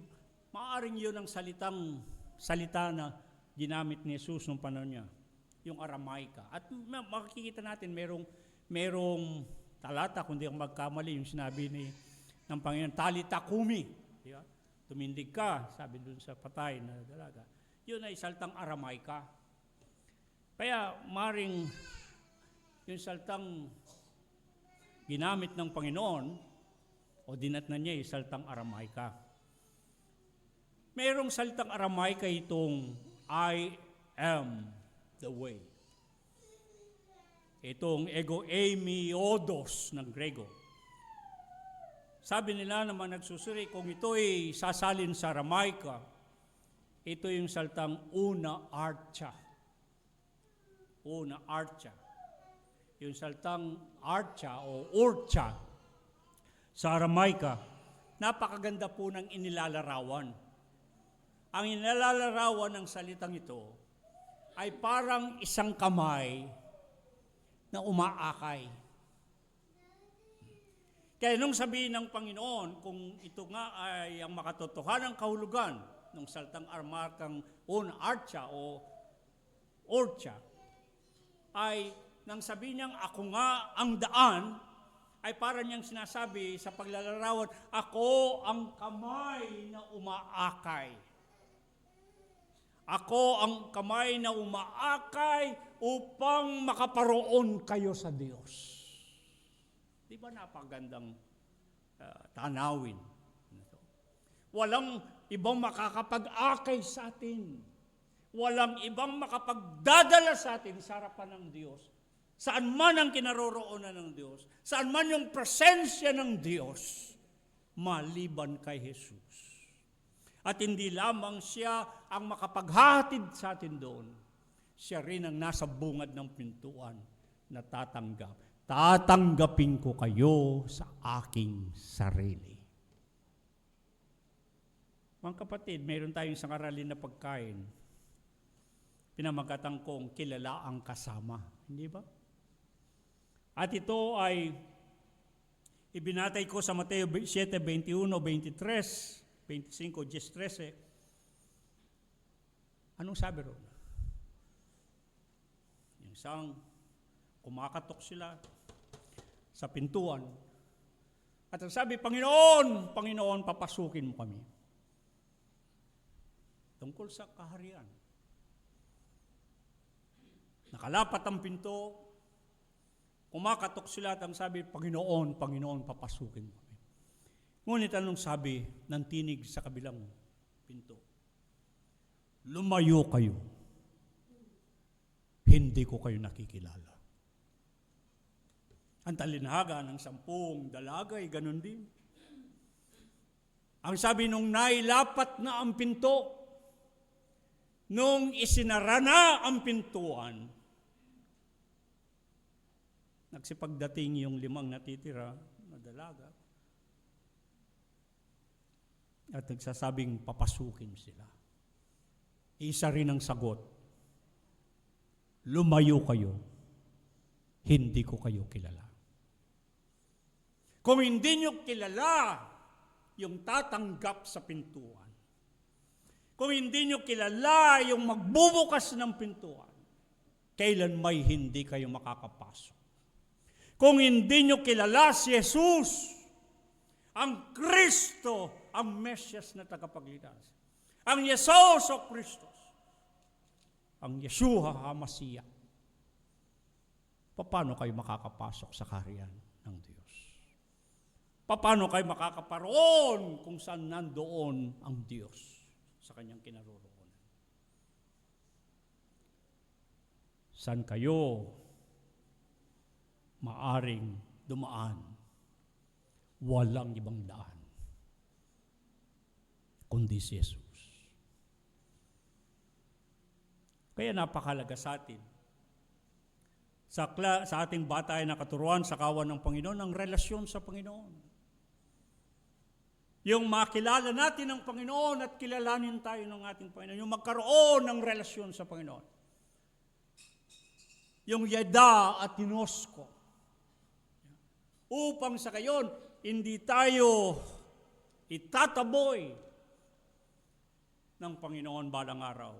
maaaring yun ang salita na ginamit ni Jesus nung panahon niya, yung Aramaika. At makikita natin merong talata, kung di ako magkamali, yung sinabi ng Panginoon, talita kumi. Diba? Tumindig ka, sabi dun sa patay na dalaga. Yun ay salitang Aramaika. Kaya maring yung salitang ginamit ng Panginoon o dinatnan niya yung salitang Aramaika. Mayroong salitang Aramaika itong I am the way. Itong ego eimi odos ng Grego. Sabi nila naman nagsusuri, kung ito ay sasalin sa Aramaika, ito yung salitang una archa. Una archa. Yung salitang archa o urcha sa Aramaika, napakaganda po ng inilalarawan. Ang inilalarawan ng salitang ito ay parang isang kamay na umaakay. Kaya nung sabihin ng Panginoon, kung ito nga ay ang makatotohanang kahulugan ng salitang Aramaikang un archa o urcha, ay nang sabihin niyang ako nga ang daan, ay para niyang sinasabi sa paglalarawan, ako ang kamay na umaakay. Ako ang kamay na umaakay upang makaparoon kayo sa Diyos. Di ba napagandang tanawin? Walang ibang makakapag-akay sa atin. Walang ibang makapagdadala sa atin sa harapan ng Diyos. Saan man ang kinaroroonan ng Diyos, saan man yung presensya ng Diyos, maliban kay Jesus. At hindi lamang siya ang makapaghatid sa atin doon, siya rin ang nasa bungad ng pintuan na tatanggap. Tatanggapin ko kayo sa aking sarili. Mga kapatid, mayroon tayong isang aralin na pagkain. Pinamagatan kong kilala ang kasama. Hindi ba? At ito ay ibinatay ko sa Mateo 7:21, 23, 25, 13. Anong sabi ron? Yung isang kumakatok sila sa pintuan. At ang sabi, Panginoon, Panginoon, papasukin mo kami. Tungkol sa kaharian. Nakalapat ang pinto, kumakatok sila at ang sabi, Panginoon, Panginoon, papasukin mo kami. Ngunit anong sabi ng tinig sa kabilang pinto? Lumayo kayo. Hindi ko kayo nakikilala. Ang talinhaga ng 10 dalaga ay ganun din. Ang sabi nung nailapat na ang pinto, nung isinara na ang pintuan, nagsipagdating yung 5 natitira na dalaga at nagsasabing papasukin sila. Isa rin ang sagot, lumayo kayo, hindi ko kayo kilala. Kung hindi nyo kilala yung tatanggap sa pintuan, kung hindi nyo kilala yung magbubukas ng pintuan, kailan may hindi kayo makakapasok. Kung hindi nyo kilala si Jesus, ang Kristo, ang Mesyas na tagapagligtas, ang Yesus o Kristos, ang Yeshua HaMashiach, paano kayo makakapasok sa kaharian ng Diyos? Paano kayo makakaparoon kung saan nandoon ang Diyos? sa kanyang kinaroroonan. Saan kayo maaring dumaan? Walang ibang daan kundi si Jesus. Kaya napakalaga sa atin. Sa ating batay na katuruan sa kawan ng Panginoon, ang relasyon sa Panginoon. Yung makilala natin ang Panginoon at kilalanin tayo ng ating Panginoon. Yung magkaroon ng relasyon sa Panginoon. Yung yada at tinosko. Upang sa gayon, hindi tayo itataboy ng Panginoon balang araw.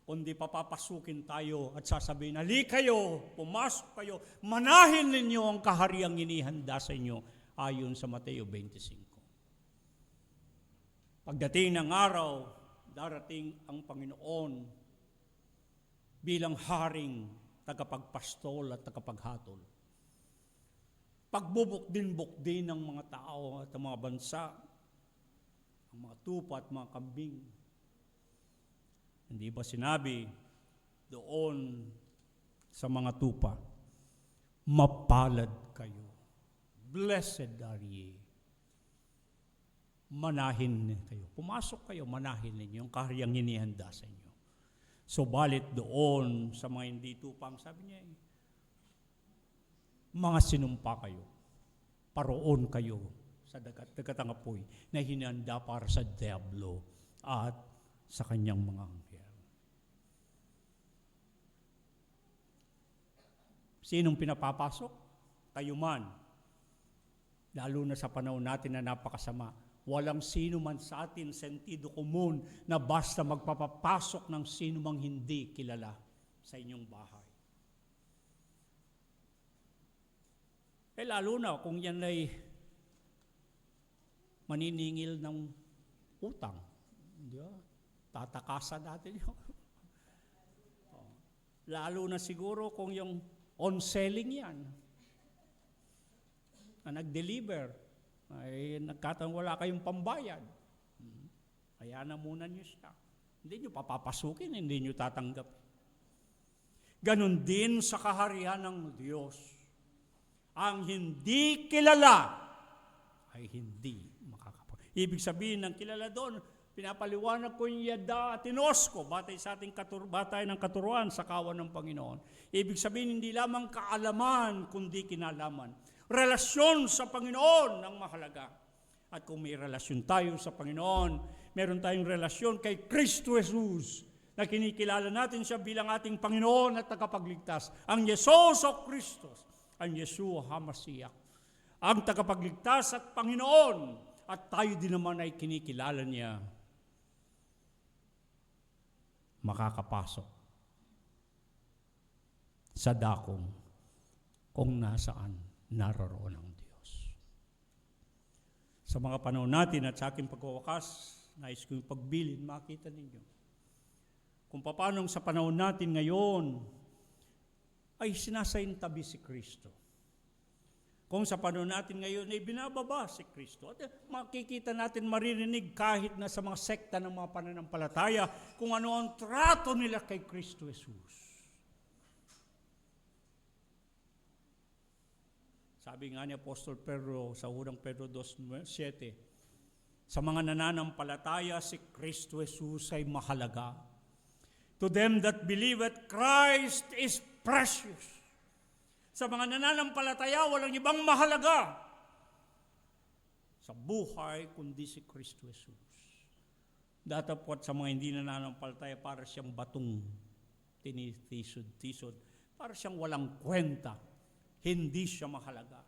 Kundi papapasukin tayo at sasabihin, halika kayo, pumasok kayo, manahin ninyo ang kahariang inihanda sa inyo ayon sa Mateo 25. Pagdating ng araw, darating ang Panginoon bilang haring tagapagpastol at tagapaghatol. Pagbubukdin-bukdin ng mga tao at ng mga bansa, ang mga tupa at mga kambing. Hindi ba sinabi doon sa mga tupa, mapalad kayo, blessed are ye. Manahin kayo. Pumasok kayo, manahin ninyo yung kahariang hinihanda sa inyo. Subalit doon sa mga hindi tupang, sabi niya, mga sinumpa kayo, paroon kayo sa dagat-dagatang apoy na hinihanda para sa diablo at sa kanyang mga anghel. Sinong pinapapasok? Kayo man. Lalo na sa panahon natin na napakasama. Walang sino man sa atin, sentido komun, na basta magpapapasok ng sino mang hindi kilala sa inyong bahay. Lalo na kung yan ay maniningil ng utang. Di ba? Tatakasan natin yun. Lalo na siguro kung yung on-selling yan, na nag-deliver, ay nagkataon wala kayong pambayad. Kaya na muna nyo siya. Hindi nyo papapasukin, hindi nyo tatanggap. Ganon din sa kaharian ng Diyos. Ang hindi kilala ay hindi makakapag. Ibig sabihin ng kilala doon, pinapaliwanag ko yung yada at tinosko, batay sa ating batay ng katuruan sa kawan ng Panginoon. Ibig sabihin, hindi lamang kaalaman, kundi kinalaman. Relasyon sa Panginoon ang mahalaga. At kung may relasyon tayo sa Panginoon, meron tayong relasyon kay Kristo Jesus, na kinikilala natin siya bilang ating Panginoon at tagapagligtas. Ang Yesus o Kristos, ang Yeshua HaMashiach, ang tagapagligtas at Panginoon, at tayo din naman ay kinikilala niya, makakapasok sa dakong kung nasaan naroroon ang Diyos. Sa mga panahon natin at sa aking pagwawakas, nais ko yung pagbilin, makita ninyo. Kung paano sa panahon natin ngayon ay sinasaintabi si Kristo. Kung sa panahon natin ngayon ay binababa si Kristo. At makikita natin, maririnig kahit na sa mga sekta ng mga pananampalataya kung ano ang trato nila kay Kristo Jesus. Sabi nga ni Apostol Pedro sa unang Pedro 2:7, sa mga nananampalataya si Kristo Jesus ay mahalaga. To them that believe that Christ is precious. Sa mga nananampalataya, walang ibang mahalaga sa buhay kundi si Kristo Jesus. Datapot sa mga hindi nananampalataya, para siyang batong tinitisod-tisod, para siyang walang kwenta, hindi siya mahalaga.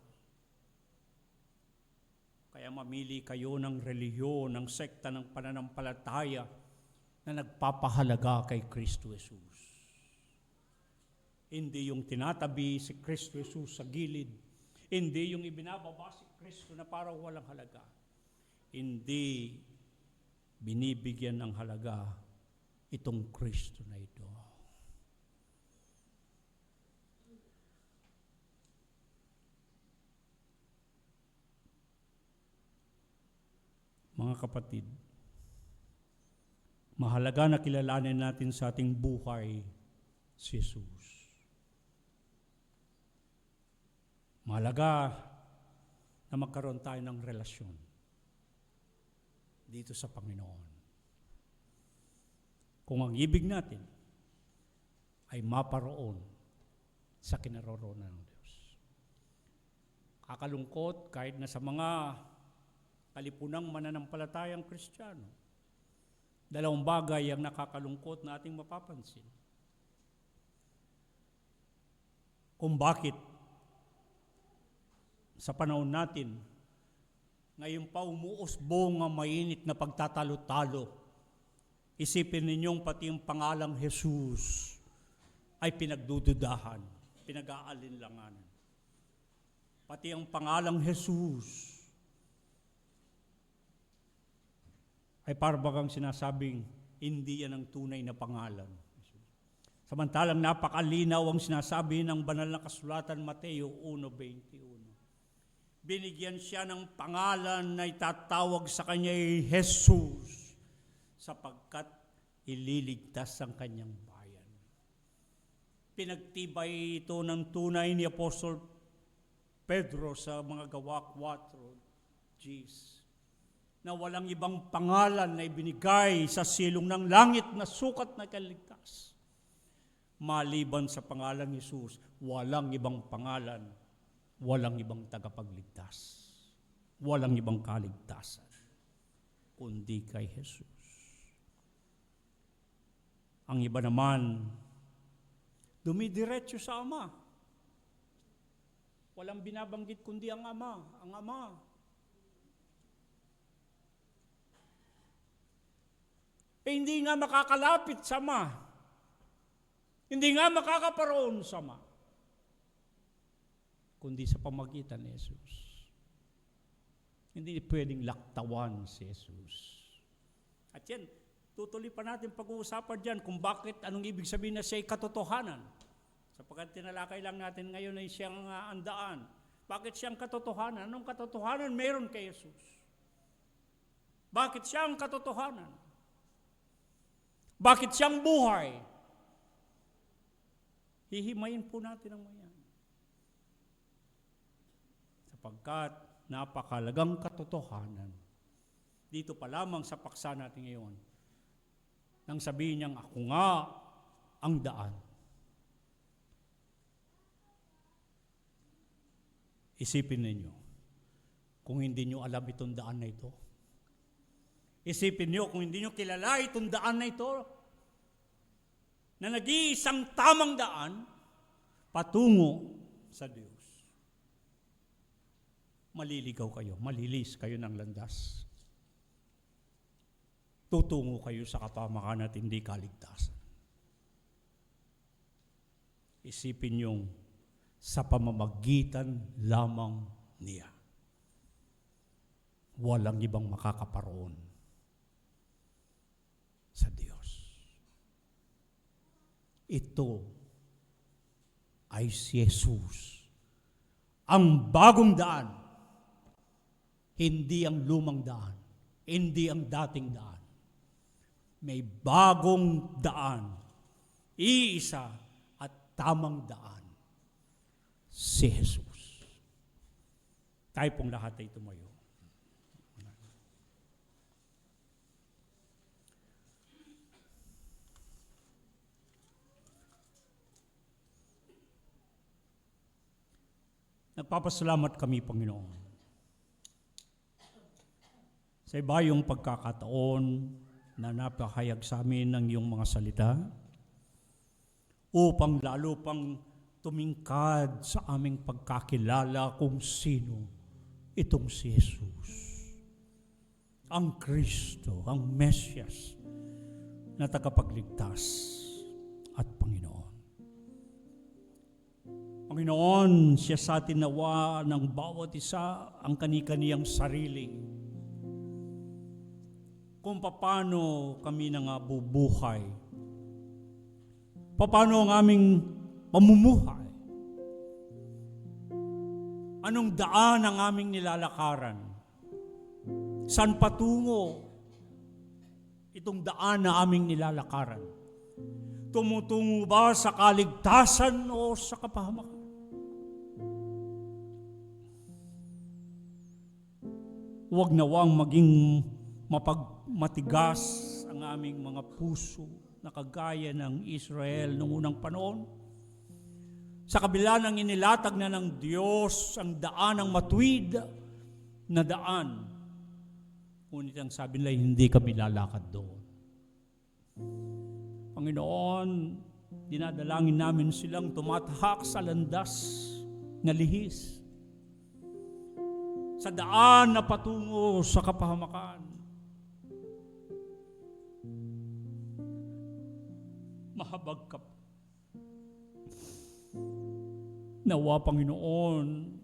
Kaya mamili kayo ng relihiyon, ng sekta ng pananampalataya na nagpapahalaga kay Kristo Jesus. Hindi yung tinatabi si Kristo Jesus sa gilid. Hindi yung ibinababa si Kristo na parang walang halaga. Hindi binibigyan ng halaga itong Kristo na ito. Mga kapatid, Mahalaga na kilalanin natin sa ating buhay si Jesus. Mahalaga na magkaroon tayo ng relasyon dito sa Panginoon. Kung ang ibig natin ay maparoon sa kinaroroonan ng Diyos. Kakalungkot kahit na sa mga kalipunang mananampalatayang Kristiyano, dalawang bagay ang nakakalungkot na ating mapapansin. Kung bakit sa panahon natin, ngayon pa umuusbong ang mainit na pagtatalo-talo. Isipin ninyong pati yung pangalang Jesus ay pinagdududahan, pinag-aalinlanganan. Pati ang pangalang Jesus ay parang sinasabing hindi yan ang tunay na pangalan. Samantalang napakalinaw ang sinasabi ng banal na kasulatan Mateo 1:21. Binigyan siya ng pangalan na itatawag sa kanya ay Jesus sapagkat ililigtas ang kanyang bayan. Pinagtibay ito ng tunay ni Apostol Pedro sa mga Gawa 4:10 na walang ibang pangalan na ibinigay sa silong ng langit na sukat na kaligtas. Maliban sa pangalang Jesus, walang ibang pangalan, walang ibang tagapagligtas, walang ibang kaligtasan, kundi kay Jesus. Ang iba naman, dumidiretso sa Ama. Walang binabanggit kundi ang Ama, ang Ama. Hindi nga makakalapit sa Ama. Hindi nga makakaparoon sa Ama. Kundi sa pamagitan ni Jesus. Hindi pwedeng laktawan si Jesus. At yan, tutuloy pa natin pag-uusapan dyan kung bakit, anong ibig sabihin na siya'y katotohanan. Sapagkat tinalakay lang natin ngayon ay siyang andaan. Bakit siyang katotohanan? Anong katotohanan meron kay Jesus? Bakit siyang katotohanan? Bakit siyang buhay? Hihimayin po natin ang mayan. Sapagkat napakalagang katotohanan. Dito pa lamang sa paksa natin ngayon, nang sabihin niyang, ako nga ang daan. Isipin ninyo, kung hindi nyo alam itong daan na ito. Isipin nyo, kung hindi nyo kilala itong daan na ito, na nag-iisang tamang daan, patungo sa Diyos. Maliligaw kayo, malilis kayo ng landas. Tutungo kayo sa kapamakan at hindi kaligtasan. Isipin niyong sa pamamagitan lamang niya. Walang ibang makakaparoon sa Diyos. Ito ay si Jesus. Ang bagong daan, hindi ang lumang daan, hindi ang dating daan. May bagong daan, iisa at tamang daan, si Jesus. Tayo pong lahat ay tumayo. Nagpapasalamat kami, Panginoon, sa ibayong pagkakataon na napahayag sa amin ng iyong mga salita upang lalo pang tumingkad sa aming pagkakilala kung sino itong si Jesus, ang Kristo, ang Mesyas na tagapagligtas at Panginoon. Panginoon, siya sa atin nawa ng bawat isa ang kani-kaniyang sarili. Kung paano kami bubuhay. Paano ang aming pamumuhay. Anong daan ang aming nilalakaran. San patungo itong daan na aming nilalakaran? Tumutungo ba sa kaligtasan o sa kapahamakan? Huwag nawang maging matigas ang aming mga puso na kagaya ng Israel noong unang panahon. Sa kabila ng inilatag na ng Diyos ang daan ng matuwid na daan, ngunit ang sabi nila, hindi kami lalakad doon. Panginoon, dinadalangin namin silang tumatahak sa landas na lihis, sa daan na patungo sa kapahamakan. Mahabag ka po. Nawa, Panginoon,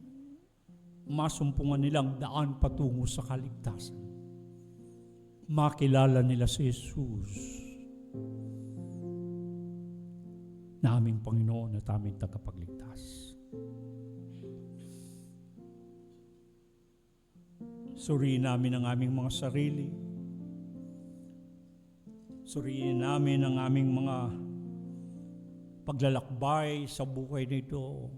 masumpungan nilang daan patungo sa kaligtasan. Makilala nila si Jesus na aming Panginoon at aming tagapagligtas. Suriin namin ang aming mga sarili. Suriin namin ang aming mga paglalakbay sa buhay nito.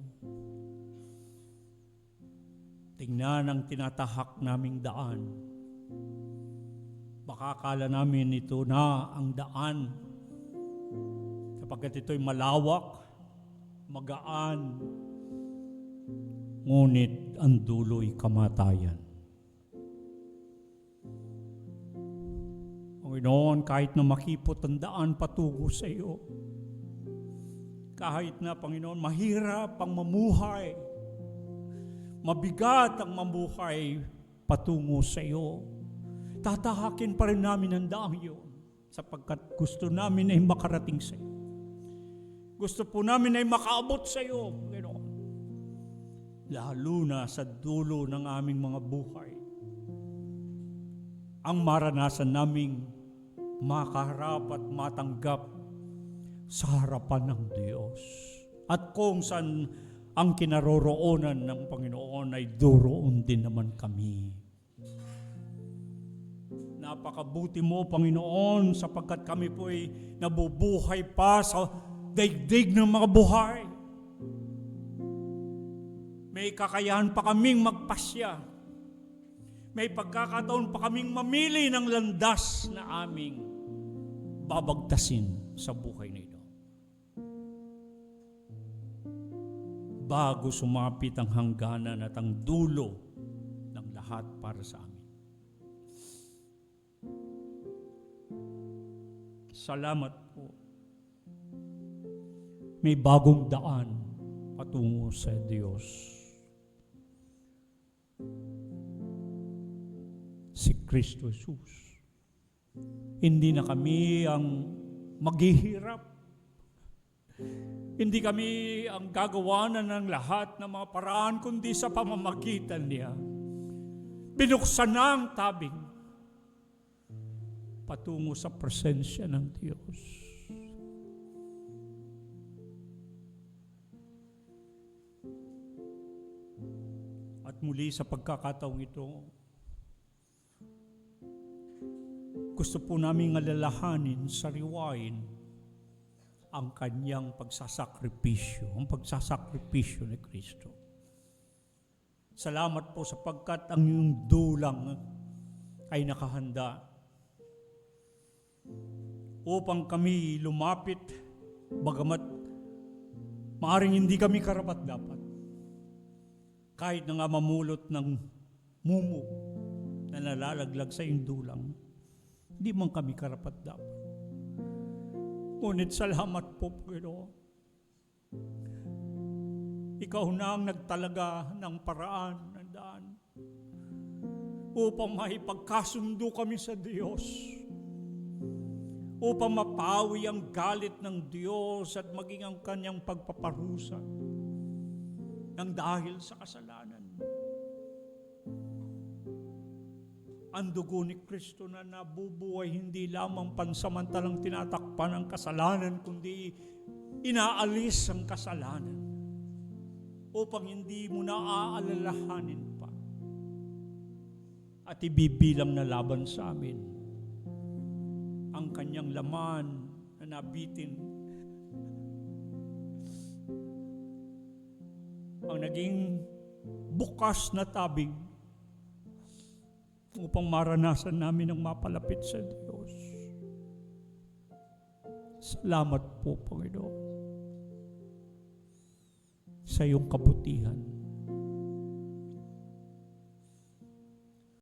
Tingnan ang tinatahak naming daan. Baka akala namin ito na ang daan, sapagkat ito'y malawak, magaan, ngunit ang dulo'y kamatayan. Panginoon, kahit na makipot ang daan patungo sa iyo, kahit na, Panginoon, mahirap ang mamuhay, mabigat ang mamuhay patungo sa iyo, tatahakin pa rin namin ang daang iyon sapagkat gusto namin ay makarating sa iyo. Gusto po namin ay makaabot sa iyo, Panginoon. Lalo na sa dulo ng aming mga buhay. Ang maranasan naming makaharap at matanggap sa harapan ng Diyos. At kung saan ang kinaroroonan ng Panginoon ay doroon din naman kami. Napakabuti mo, Panginoon, sapagkat kami po ay nabubuhay pa sa daigdig ng mga buhay. May kakayahan pa kaming magpasya. May pagkakataon pa kaming mamili ng landas na aming babagtasin sa buhay na ito. Bago sumapit ang hangganan at ang dulo ng lahat para sa amin. Salamat po. May bagong daan patungo sa Diyos. Si Kristo Jesus. Hindi na kami ang maghihirap. Hindi kami ang gagawanan ng lahat ng mga paraan, kundi sa pamamagitan niya. Binuksan na ang tabing patungo sa presensya ng Diyos. At muli sa pagkakataong ito, gusto po namin alalahanin, sariwain ang kanyang pagsasakripisyo, ang pagsasakripisyo ni Kristo. Salamat po sapagkat ang iyong dulang ay nakahanda upang kami lumapit, bagamat maaring hindi kami karapat-dapat. Kahit na nga mamulot ng mumu na nalalaglag sa iyong dulang, hindi man kami karapat-dapat. Ngunit salamat po, Panginoon. Ikaw na ang nagtalaga ng paraan, ng daan, upang maipagkasundo kami sa Diyos, upang mapawi ang galit ng Diyos at maging ang kanyang pagpaparusa ng dahil sa kasalanan. Ang dugo ni Kristo na nabubuhay hindi lamang pansamantalang tinatakpan ang kasalanan, kundi inaalis ang kasalanan upang hindi mo na aalalahanin pa at ibibilang na laban sa amin ang kanyang laman na nabitin. Ang naging bukas na tabing upang maranasan namin ang mapalapit sa Diyos. Salamat po, Panginoon, sa iyong kabutihan.